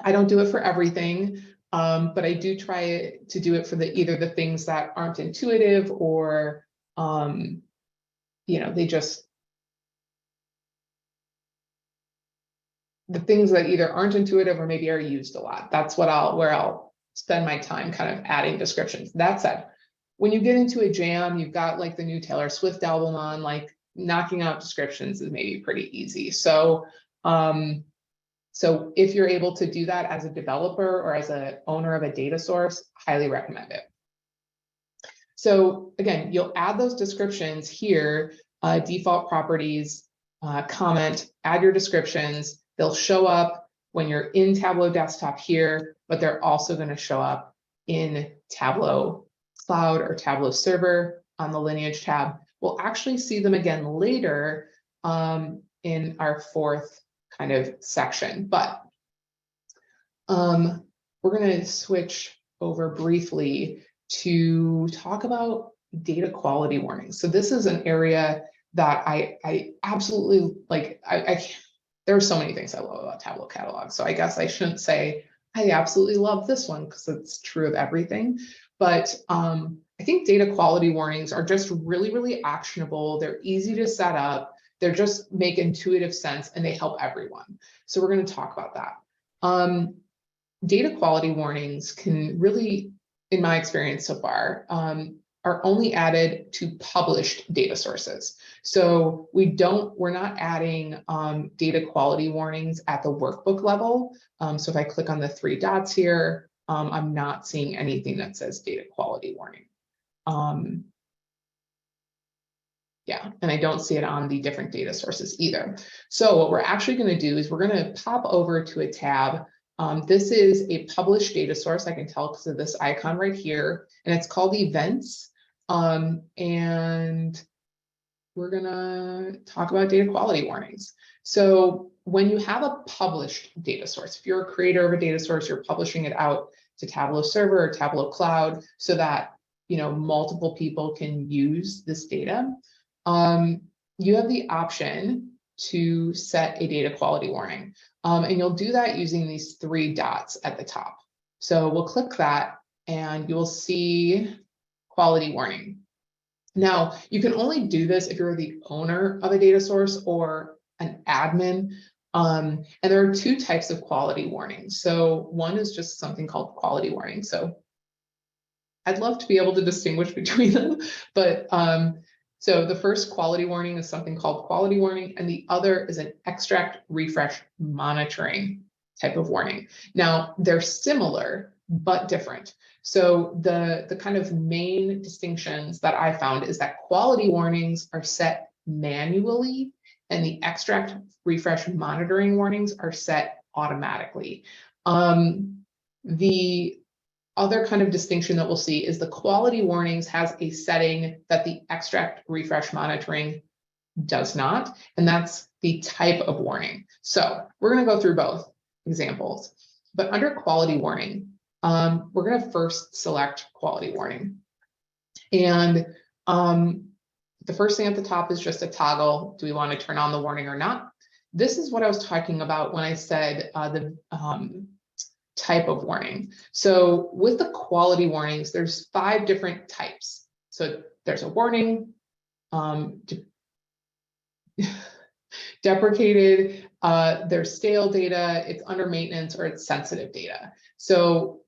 I don't do it for everything, but I do try to do it for either the things that aren't intuitive, or, you know, the things that either aren't intuitive or maybe are used a lot. That's where I'll spend my time kind of adding descriptions. That said, when you get into a jam, you've got like the new Taylor Swift album on, like knocking out descriptions is maybe pretty easy. So, so if you're able to do that as a developer or as an owner of a data source, highly recommend it. So again, you'll add those descriptions here, default properties, comment, add your descriptions. They'll show up when you're in Tableau Desktop here, but they're also going to show up in Tableau Cloud or Tableau Server on the Lineage tab. We'll actually see them again later in our 4th kind of section, but we're going to switch over briefly to talk about data quality warnings. So this is an area that I absolutely like. There are so many things I love about Tableau Catalog. So I guess I shouldn't say I absolutely love this one because it's true of everything. But I think data quality warnings are just really, really actionable. They're easy to set up. They're just make intuitive sense and they help everyone. So we're going to talk about that. Data quality warnings can really, in my experience so far, are only added to published data sources. So we're not adding data quality warnings at the workbook level. So if I click on the 3 dots here, I'm not seeing anything that says data quality warning. Yeah, and I don't see it on the different data sources either. So what we're actually going to do is we're going to pop over to a tab. This is a published data source. I can tell because of this icon right here, and it's called events. And we're going to talk about data quality warnings. So when you have a published data source, if you're a creator of a data source, you're publishing it out to Tableau Server or Tableau Cloud so that, you know, multiple people can use this data. You have the option to set a data quality warning. And you'll do that using these 3 dots at the top. So we'll click that and you'll see quality warning. Now, you can only do this if you're the owner of a data source or an admin. And there are 2 types of quality warnings. So one is just something called quality warning. So I'd love to be able to distinguish between them, but so the first quality warning is something called quality warning, and the other is an extract refresh monitoring type of warning. Now, they're similar, but different. So the kind of main distinctions that I found is that quality warnings are set manually, and the extract refresh monitoring warnings are set automatically. The other kind of distinction that we'll see is the quality warnings has a setting that the extract refresh monitoring does not, and that's the type of warning. So we're going to go through both examples, but under quality warning, we're going to first select quality warning. And the first thing at the top is just a toggle. Do we want to turn on the warning or not? This is what I was talking about when I said the type of warning. So with the quality warnings, there's 5 different types. So there's a warning, deprecated, there's stale data, it's under maintenance, or it's sensitive data. So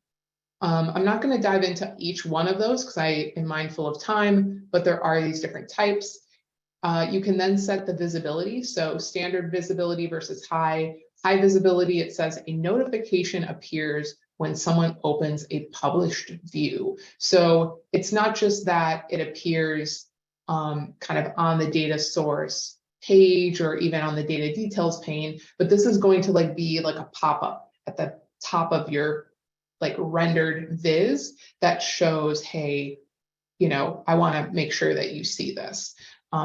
I'm not going to dive into each one of those because I am mindful of time, but there are these different types. You can then set the visibility. So standard visibility versus high visibility, it says a notification appears when someone opens a published view. So it's not just that it appears kind of on the data source page or even on the data details pane, but this is going to like be like a pop-up at the top of your like rendered viz that shows, hey, you know, I want to make sure that you see this.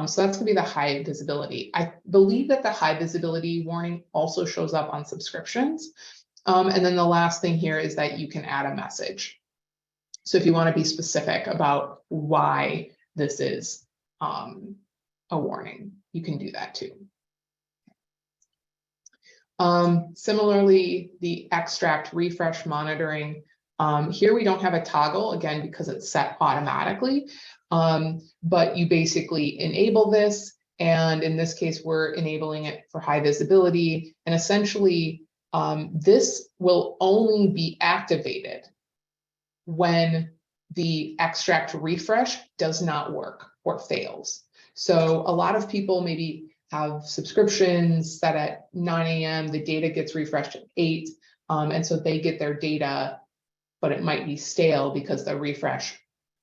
So that's going to be the high visibility. I believe that the high visibility warning also shows up on subscriptions. And then the last thing here is that you can add a message. So if you want to be specific about why this is a warning, you can do that too. Similarly, the extract refresh monitoring, here we don't have a toggle, again, because it's set automatically, but you basically enable this. And in this case, we're enabling it for high visibility. And essentially, this will only be activated when the extract refresh does not work or fails. So a lot of people maybe have subscriptions set at 9 a.m. The data gets refreshed at 8. And so they get their data, but it might be stale because the refresh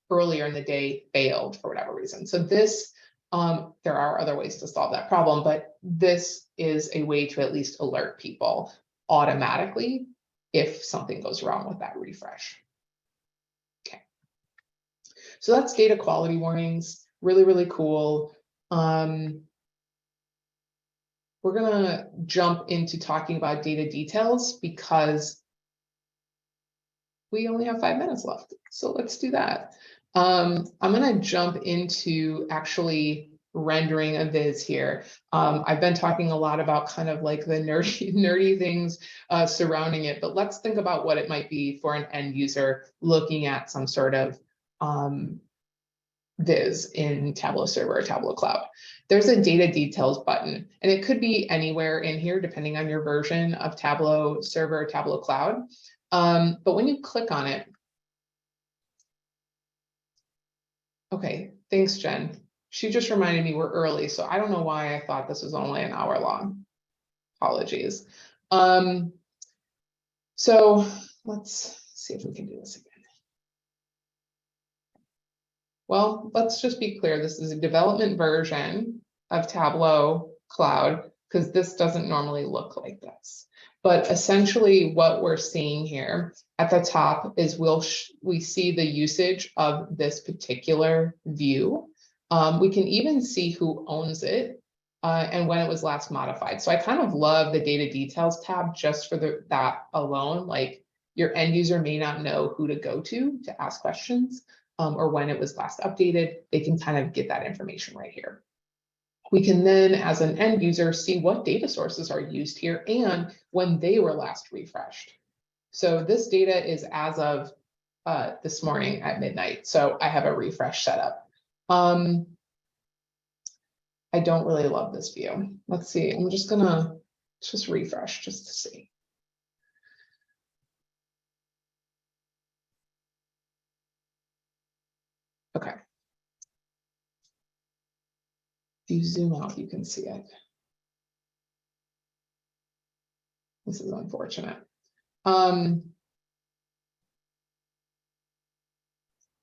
earlier in the day failed for whatever reason. So this, there are other ways to solve that problem, but this is a way to at least alert people automatically if something goes wrong with that refresh. Okay. So that's data quality warnings, really, really cool. We're gonna jump into talking about data details because we only have 5 minutes left. So let's do that. I'm gonna jump into actually rendering a viz here. I've been talking a lot about kind of like the nerdy things surrounding it, but let's think about what it might be for an end user looking at some sort of viz in Tableau Server or Tableau Cloud. There's a data details button, and it could be anywhere in here depending on your version of Tableau Server or Tableau Cloud. But when you click on it, okay, thanks, Jen. She just reminded me we're early, so I don't know why I thought this was only an hour long. Apologies. So let's see if we can do this again. Well, let's just be clear. This is a development version of Tableau Cloud because this doesn't normally look like this. But essentially what we're seeing here at the top is we see the usage of this particular view. We can even see who owns it and when it was last modified. So I kind of love the data details tab just for that alone. Like your end user may not know who to go to ask questions or when it was last updated. They can kind of get that information right here. We can then, as an end user, see what data sources are used here and when they were last refreshed. So this data is as of this morning at midnight. So I have a refresh set up. I don't really love this view. Let's see. I'm just gonna just refresh just to see. Okay. If you zoom out, you can see it. This is unfortunate.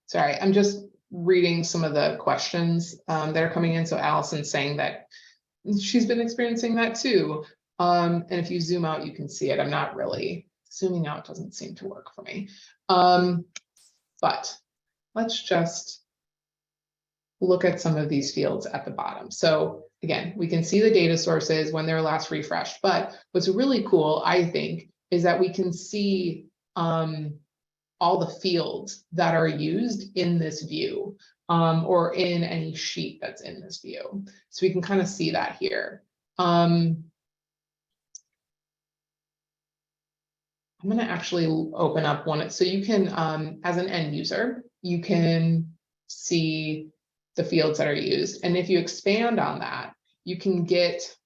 Sorry, I'm just reading some of the questions that are coming in. So Allison's saying that she's been experiencing that too. And if you zoom out, you can see it. I'm not really zooming out, doesn't seem to work for me. But let's just look at some of these fields at the bottom. So again, we can see the data sources when they're last refreshed, but what's really cool, I think, is that we can see all the fields that are used in this view or in any sheet that's in this view. So we can kind of see that here. I'm going to actually open up one. So you can, as an end user, you can see the fields that are used. And if you expand on that, you can get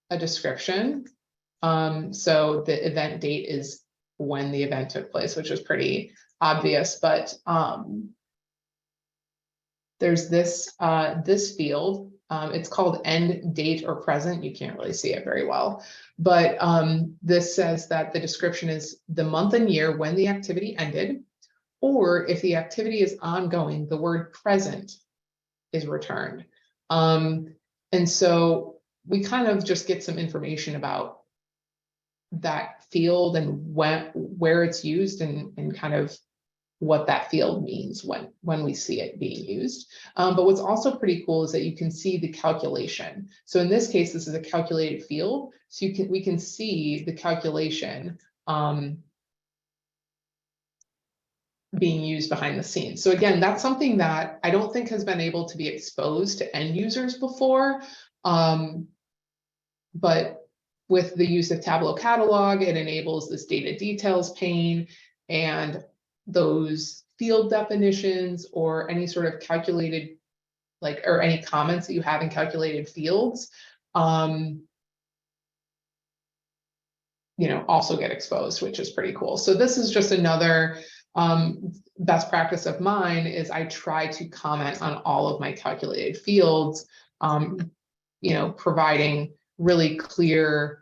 a description. So the event date is when the event took place, which is pretty obvious, but there's this this field. It's called end date or present. You can't really see it very well, but this says that the description is the month and year when the activity ended, or if the activity is ongoing, the word present is returned. And so we kind of just get some information about that field and where it's used and kind of what that field means when we see it being used. But what's also pretty cool is that you can see the calculation. So in this case, this is a calculated field. So we can see the calculation being used behind the scenes. So again, that's something that I don't think has been able to be exposed to end users before. But with the use of Tableau Catalog, it enables this data details pane and those field definitions or any sort of calculated, or any comments that you have in calculated fields, also get exposed, which is pretty cool. So this is just another best practice of mine is I try to comment on all of my calculated fields, providing really clear,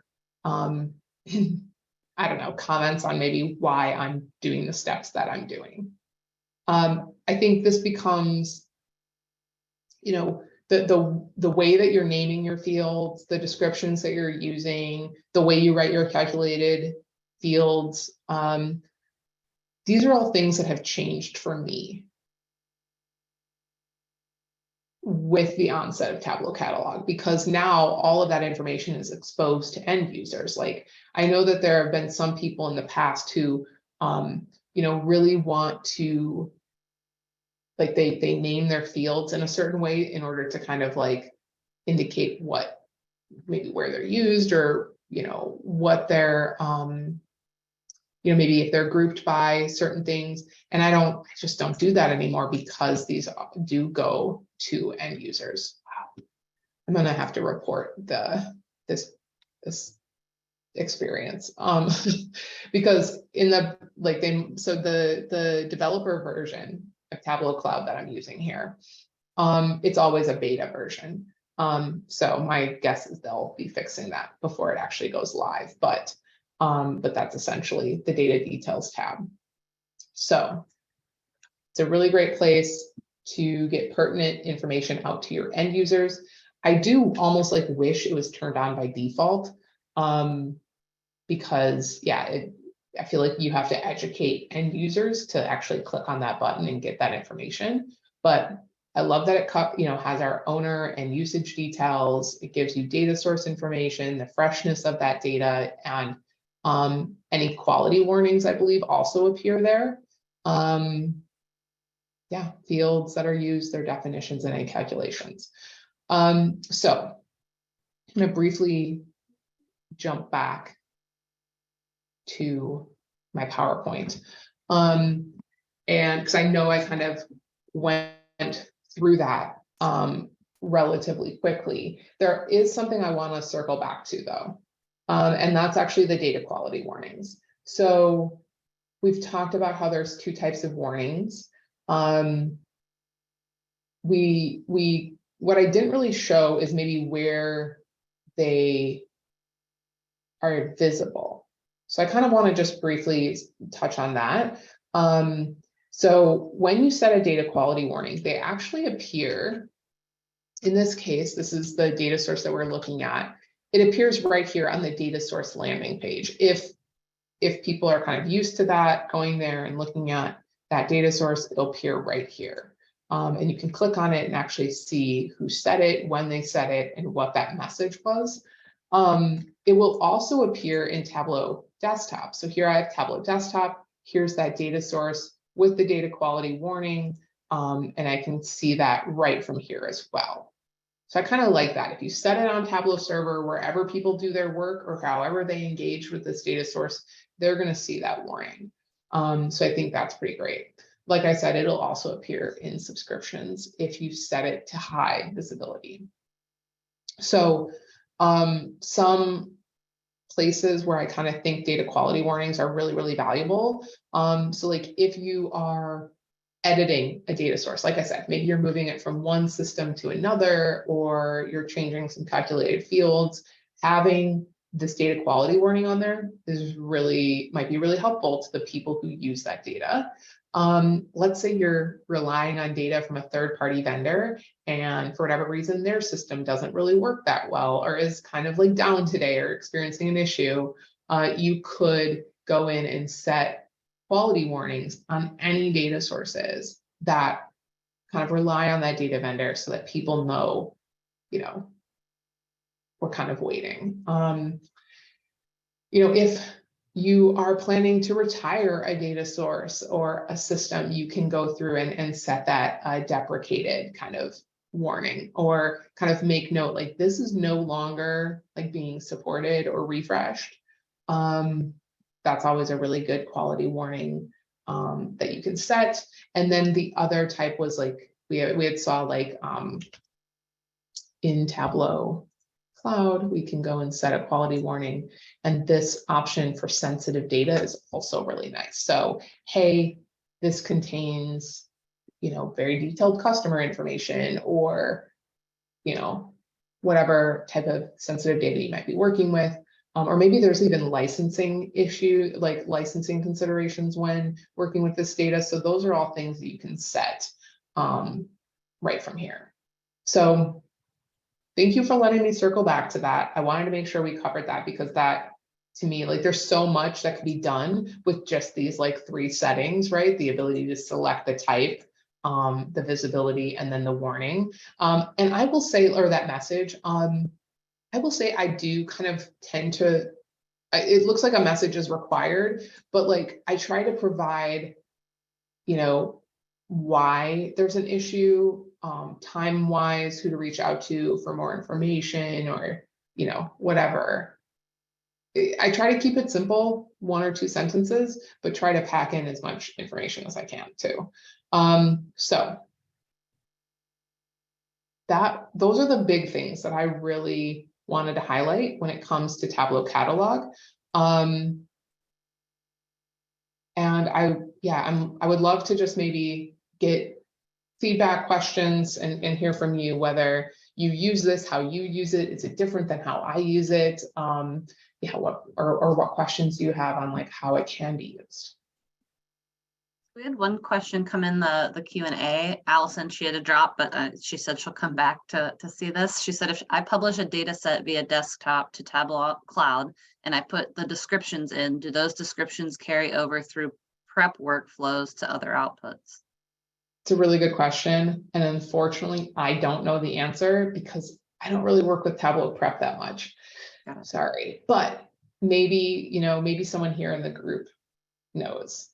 comments on maybe why I'm doing the steps that I'm doing. I think this becomes, the way that you're naming your fields, the descriptions that you're using, the way you write your calculated fields. These are all things that have changed for me with the onset of Tableau Catalog, because now all of that information is exposed to end users. Like, I know that there have been some people in the past who, really want to like they name their fields in a certain way in order to kind of like indicate what, maybe where they're used, or, you know, what they're, you know, maybe if they're grouped by certain things. And I just don't do that anymore because these do go to end users. Wow. I'm gonna have to report this experience, because in the, like, the developer version of Tableau Cloud that I'm using here, it's always a beta version. So my guess is they'll be fixing that before it actually goes live, but that's essentially the data details tab. So it's a really great place to get pertinent information out to your end users. I do almost like wish it was turned on by default, because yeah, I feel like you have to educate end users to actually click on that button and get that information. But I love that it has our owner and usage details. It gives you data source information, the freshness of that data, and any quality warnings, I believe, also appear there. Yeah, fields that are used, their definitions, and any calculations. So I'm going to briefly jump back to my PowerPoint. And because I know I kind of went through that relatively quickly, there is something I want to circle back to though. And that's actually the data quality warnings. So we've talked about how there's two types of warnings. What I didn't really show is maybe where they are visible. So I kind of want to just briefly touch on that. So when you set a data quality warning, they actually appear, in this case, this is the data source that we're looking at. It appears right here on the data source landing page. If people are kind of used to that, going there and looking at that data source, it'll appear right here. And you can click on it and actually see who said it, when they said it, and what that message was. It will also appear in Tableau Desktop. So here I have Tableau Desktop. Here's that data source with the data quality warning. And I can see that right from here as well. So I kind of like that. If you set it on Tableau Server, wherever people do their work or however they engage with this data source, they're going to see that warning. So I think that's pretty great. Like I said, it'll also appear in subscriptions if you set it to high visibility. So some places where I kind of think data quality warnings are really, really valuable. So like if you are editing a data source, like I said, maybe you're moving it from one system to another, or you're changing some calculated fields, having this data quality warning on there might be really helpful to the people who use that data. Let's say you're relying on data from a third-party vendor, and for whatever reason, their system doesn't really work that well, or is kind of like down today or experiencing an issue. You could go in and set quality warnings on any data sources that kind of rely on that data vendor so that people know, we're kind of waiting. If you are planning to retire a data source or a system, you can go through and set that deprecated kind of warning, or kind of make note, like this is no longer like being supported or refreshed. That's always a really good quality warning that you can set. And then the other type was like, we had saw like in Tableau Cloud, we can go and set a quality warning. And this option for sensitive data is also really nice. So, hey, this contains, very detailed customer information, or, whatever type of sensitive data you might be working with. Or maybe there's even licensing considerations when working with this data. So those are all things that you can set right from here. So thank you for letting me circle back to that. I wanted to make sure we covered that, because that, to me, like there's so much that can be done with just these like 3 settings, right? The ability to select the type, the visibility, and then the warning. And I will say, or that message, I will say I do kind of tend to, it looks like a message is required, but like I try to provide, why there's an issue, time-wise, who to reach out to for more information, or, you know, whatever. I try to keep it simple, 1 or 2 sentences, but try to pack in as much information as I can too. So those are the big things that I really wanted to highlight when it comes to Tableau Catalog. And I would love to just maybe get feedback, questions, and hear from you, whether you use this, how you use it. Is it different than how I use it? Yeah, what questions do you have on like how it can be used? We had one question come in the Q&A. Allison, she had to drop, but she said she'll come back to see this. She said, if I publish a data set via desktop to Tableau Cloud and I put the descriptions in, do those descriptions carry over through prep workflows to other outputs? It's a really good question. And unfortunately, I don't know the answer because I don't really work with Tableau Prep that much. Sorry, but maybe, you know, maybe someone here in the group knows.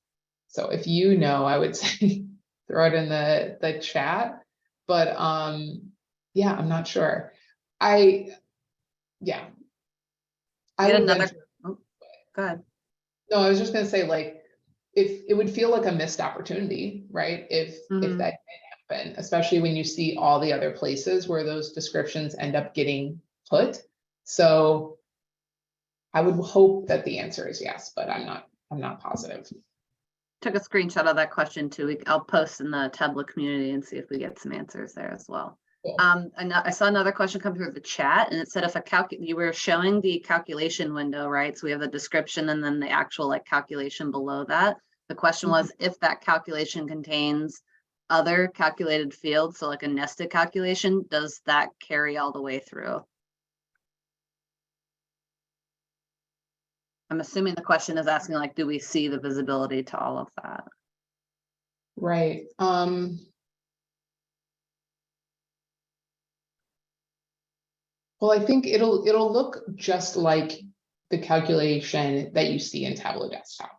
So if you know, I would say throw it in the chat, but yeah, I'm not sure. I would another. Oh, go ahead. No, I was just gonna say, like, if it would feel like a missed opportunity, right? If that didn't happen, especially when you see all the other places where those descriptions end up getting put. So I would hope that the answer is yes, but I'm not positive. Took a screenshot of that question too. I'll post in the Tableau community and see if we get some answers there as well. Cool. I saw another question come through the chat, and it said if you were showing the calculation window, right? So we have the description and then the actual like calculation below that. The question was if that calculation contains other calculated fields, so like a nested calculation, does that carry all the way through? I'm assuming the question is asking, like, do we see the visibility to all of that? Right. Well, I think it'll look just like the calculation that you see in Tableau Desktop.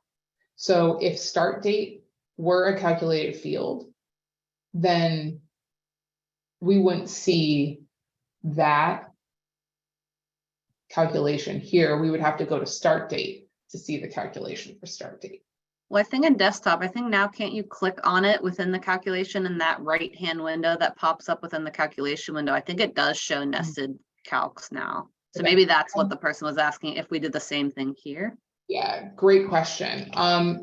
So if start date were a calculated field, then we wouldn't see that calculation here. We would have to go to start date to see the calculation for start date. Well, I think in desktop, I think now can't you click on it within the calculation in that right-hand window that pops up within the calculation window? I think it does show nested calcs now. So maybe that's what the person was asking, if we did the same thing here. Yeah, great question.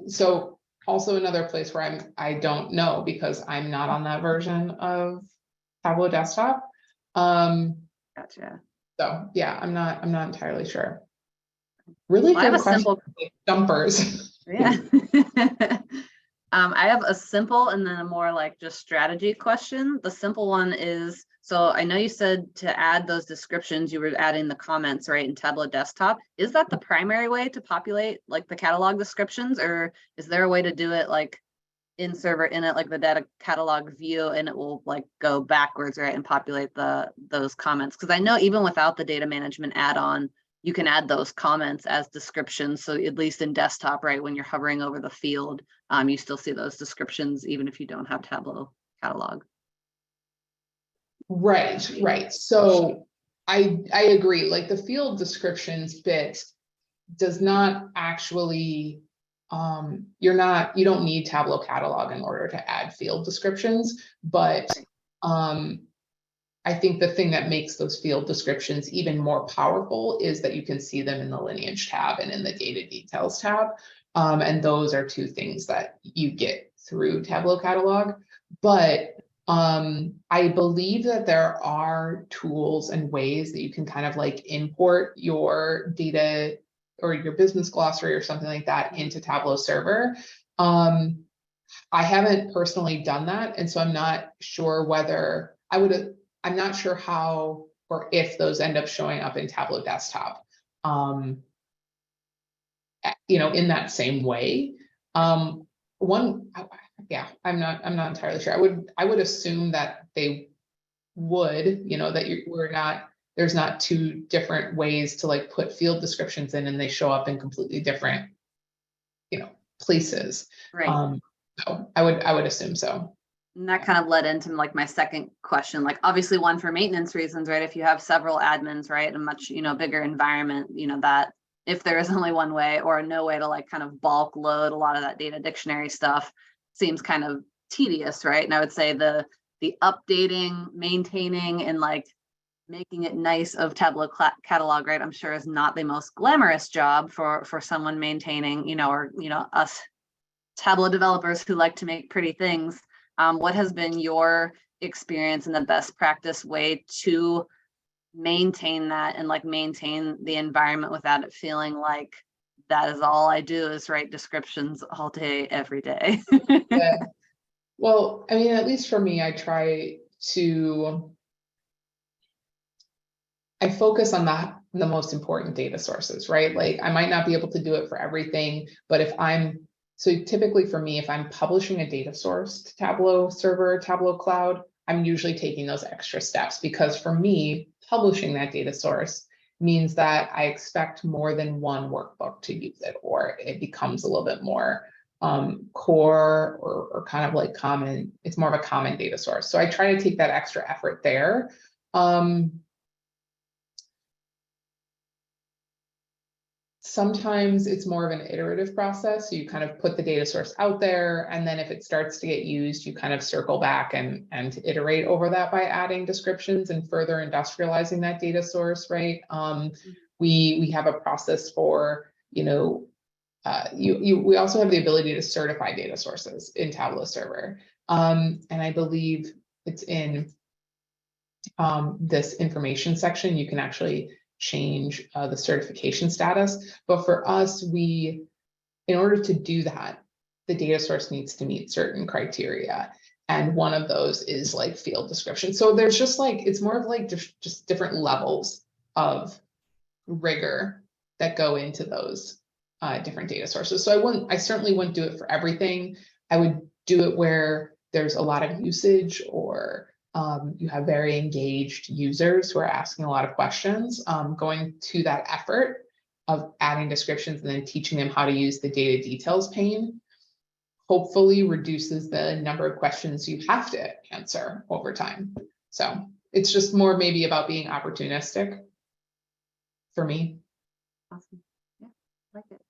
So also another place where I don't know because I'm not on that version of Tableau Desktop. Gotcha. So yeah, I'm not entirely sure. Really Well, good question. Dumpers. Yeah. I have a simple and then a more like just strategy question. The simple one is, so I know you said to add those descriptions, you were adding the comments, right, in Tableau Desktop. Is that the primary way to populate like the catalog descriptions, or is there a way to do it like in server in it, like the data catalog view, and it will like go backwards, right, and populate those comments? Because I know even without the data management add-on, you can add those comments as descriptions. So at least in desktop, right, when you're hovering over the field, you still see those descriptions, even if you don't have Tableau Catalog. Right. So I agree. Like the field descriptions bit does not actually, you don't need Tableau Catalog in order to add field descriptions, but I think the thing that makes those field descriptions even more powerful is that you can see them in the lineage tab and in the data details tab. And those are two things that you get through Tableau Catalog. But I believe that there are tools and ways that you can kind of like import your data or your business glossary or something like that into Tableau Server. I haven't personally done that. And so I'm not sure whether I'm not sure how or if those end up showing up in Tableau Desktop, in that same way. I'm not entirely sure. I would assume that they would, that there's not two different ways to like put field descriptions in and they show up in completely different, places. Right. So I would assume so. And that kind of led into like my second question, like obviously one for maintenance reasons, right? If you have several admins, right, a much, bigger environment, that if there is only one way or no way to like kind of bulk load a lot of that data dictionary stuff seems kind of tedious, right? And I would say the updating, maintaining, and like making it nice of Tableau Catalog, right, I'm sure is not the most glamorous job for someone maintaining, or us Tableau developers who like to make pretty things. What has been your experience and the best practice way to maintain that and like maintain the environment without it feeling like that is all I do is write descriptions all day, every day? Yeah. Well, I mean, at least for me, I focus on the most important data sources, right? Like I might not be able to do it for everything, but so typically for me, if I'm publishing a data source to Tableau Server, Tableau Cloud, I'm usually taking those extra steps because for me, publishing that data source means that I expect more than one workbook to use it, or it becomes a little bit more core or kind of like common. It's more of a common data source. So I try to take that extra effort there. Sometimes it's more of an iterative process. So you kind of put the data source out there, and then if it starts to get used, you kind of circle back and iterate over that by adding descriptions and further industrializing that data source, right? We have a process for, we also have the ability to certify data sources in Tableau Server. And I believe it's in this information section, you can actually change the certification status. But for us, in order to do that, the data source needs to meet certain criteria. And one of those is like field description. So there's just like, it's more of like just different levels of rigor that go into those different data sources. So I certainly wouldn't do it for everything. I would do it where there's a lot of usage, or you have very engaged users who are asking a lot of questions. Going to that effort of adding descriptions and then teaching them how to use the data details pane hopefully reduces the number of questions you have to answer over time. So it's just more maybe about being opportunistic for me. Awesome. Yeah, I like it.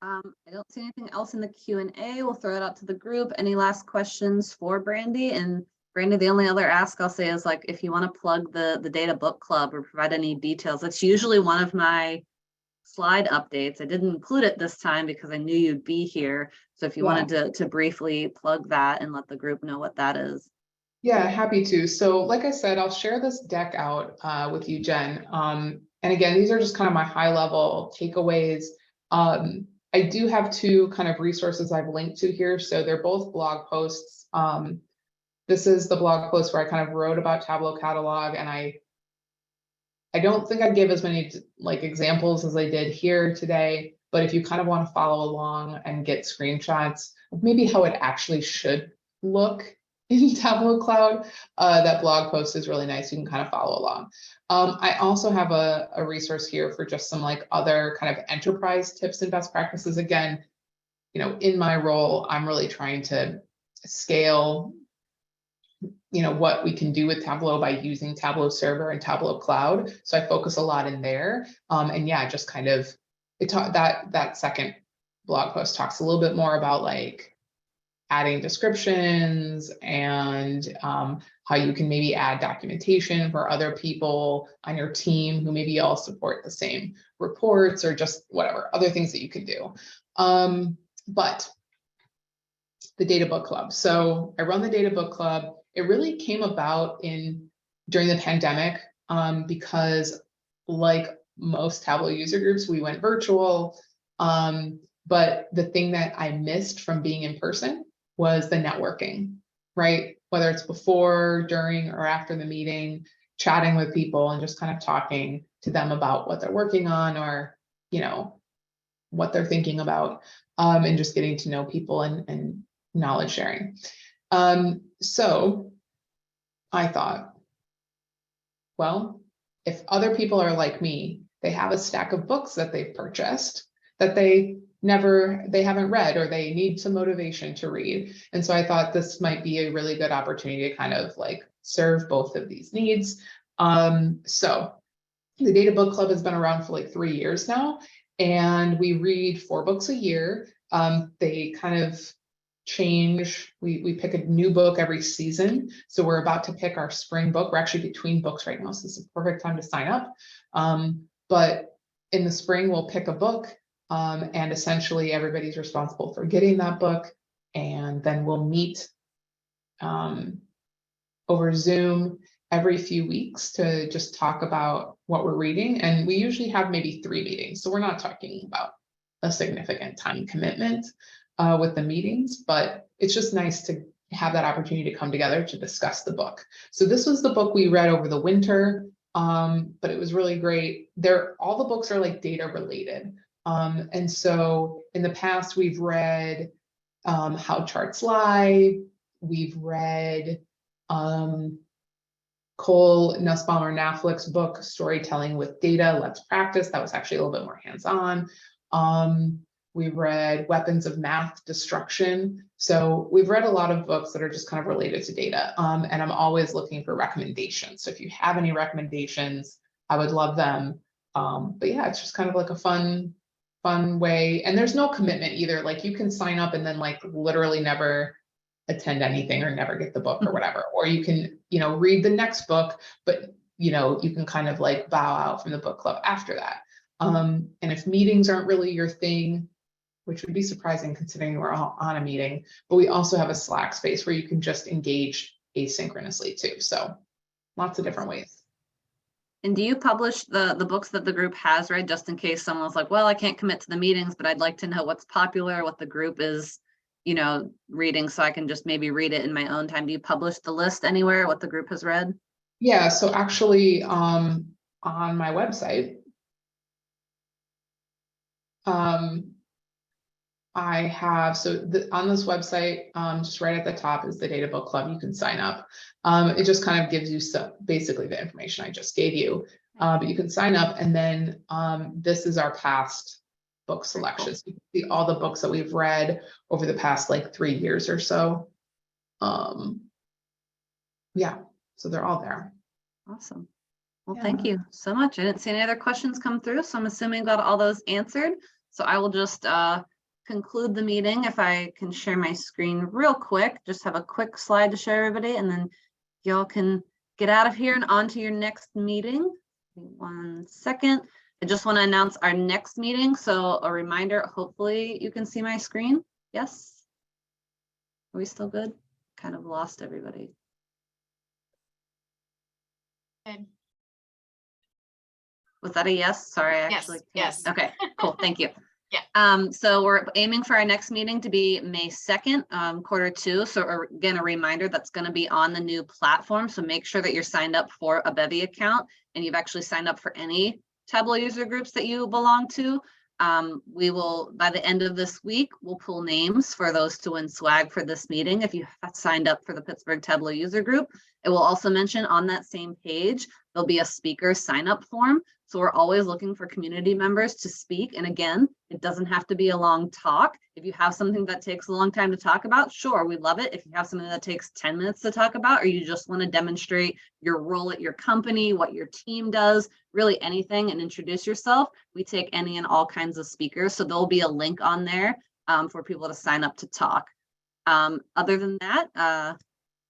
I don't see anything else in the Q&A. We'll throw it out to the group. Any last questions for Brandi? And Brandi, the only other ask I'll say is like, if you want to plug the data book club or provide any details, that's usually one of my slide updates. I didn't include it this time because I knew you'd be here. So if you wanted to briefly plug that and let the group know what that is. Yeah, happy to. So like I said, I'll share this deck out with you, Jen. And again, these are just kind of my high level takeaways. I do have two kind of resources I've linked to here. So they're both blog posts. This is the blog post where I kind of wrote about Tableau Catalog, and I don't think I give as many like examples as I did here today, but if you kind of want to follow along and get screenshots of maybe how it actually should look in Tableau Cloud, that blog post is really nice. You can kind of follow along. I also have a resource here for just some like other kind of enterprise tips and best practices. Again, in my role, I'm really trying to scale what we can do with Tableau by using Tableau Server and Tableau Cloud. So I focus a lot in there. And yeah, just kind of that second blog post talks a little bit more about like adding descriptions and how you can maybe add documentation for other people on your team who maybe all support the same reports, or just whatever other things that you can do. But the Data Book Club. So I run the Data Book Club. It really came about during the pandemic because like most Tableau user groups, we went virtual. But the thing that I missed from being in person was the networking, right? Whether it's before, during, or after the meeting, chatting with people and just kind of talking to them about what they're working on, or, what they're thinking about, and just getting to know people and knowledge sharing. So I thought, well, if other people are like me, they have a stack of books that they've purchased that they they haven't read, or they need some motivation to read. And so I thought this might be a really good opportunity to kind of like serve both of these needs. So the Data Book Club has been around for like 3 years now, and we read 4 books a year. They kind of change. We pick a new book every season. So we're about to pick our spring book. We're actually between books right now, so this is a perfect time to sign up. But in the spring, we'll pick a book, and essentially everybody's responsible for getting that book. And then we'll meet over Zoom every few weeks to just talk about what we're reading. And we usually have maybe 3 meetings. So we're not talking about a significant time commitment with the meetings, but it's just nice to have that opportunity to come together to discuss the book. So this was the book we read over the winter, but it was really great. All the books are like data related. And so in the past, we've read How Charts Lie. We've read Cole Nussbaumer-Knaflich's book, Storytelling with Data, Let's Practice. That was actually a little bit more hands-on. We read Weapons of Math Destruction. So we've read a lot of books that are just kind of related to data. And I'm always looking for recommendations. So if you have any recommendations, I would love them. But yeah, it's just kind of like a fun way. And there's no commitment either. Like you can sign up and then like literally never attend anything or never get the book or whatever. Or you can, read the next book, but you can kind of like bow out from the book club after that. And if meetings aren't really your thing, which would be surprising considering we're all on a meeting, but we also have a Slack space where you can just engage asynchronously too. So lots of different ways. And do you publish the books that the group has read, just in case someone's like, well, I can't commit to the meetings, but I'd like to know what's popular, what the group is, reading, so I can just maybe read it in my own time. Do you publish the list anywhere, what the group has read? Yeah, so actually on my website, I have, on this website, just right at the top is the Data Book Club. You can sign up. It just kind of gives you basically the information I just gave you, but you can sign up, and then this is our past book selections. You can see all the books that we've read over the past like 3 years or so. Yeah, so they're all there. Awesome. Well, Yeah. Thank you so much. I didn't see any other questions come through, so I'm assuming I got all those answered. So I will just conclude the meeting. If I can share my screen real quick, just have a quick slide to show everybody, and then y'all can get out of here and on to your next meeting. 1 second. I just want to announce our next meeting. So a reminder, hopefully you can see my screen. Yes? Are we still good? Kind of lost everybody. Good. Was that a yes? Sorry, I actually can't. Yes. Okay, cool. Thank you. Yeah. So we're aiming for our next meeting to be May 2nd, Q2. So again, a reminder, that's going to be on the new platform. So make sure that you're signed up for a Bevy account and you've actually signed up for any Tableau user groups that you belong to. We will, by the end of this week, we'll pull names for those to win swag for this meeting. If you have signed up for the Pittsburgh Tableau user group, it will also mention on that same page, there'll be a speaker sign up form. So we're always looking for community members to speak. And again, it doesn't have to be a long talk. If you have something that takes a long time to talk about, sure, we love it. If you have something that takes 10 minutes to talk about, or you just want to demonstrate your role at your company, what your team does, really anything, and introduce yourself, we take any and all kinds of speakers. So there'll be a link on there for people to sign up to talk. Other than that,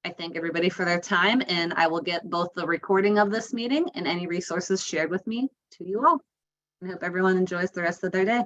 I thank everybody for their time, and I will get both the recording of this meeting and any resources shared with me to you all. I hope everyone enjoys the rest of their day.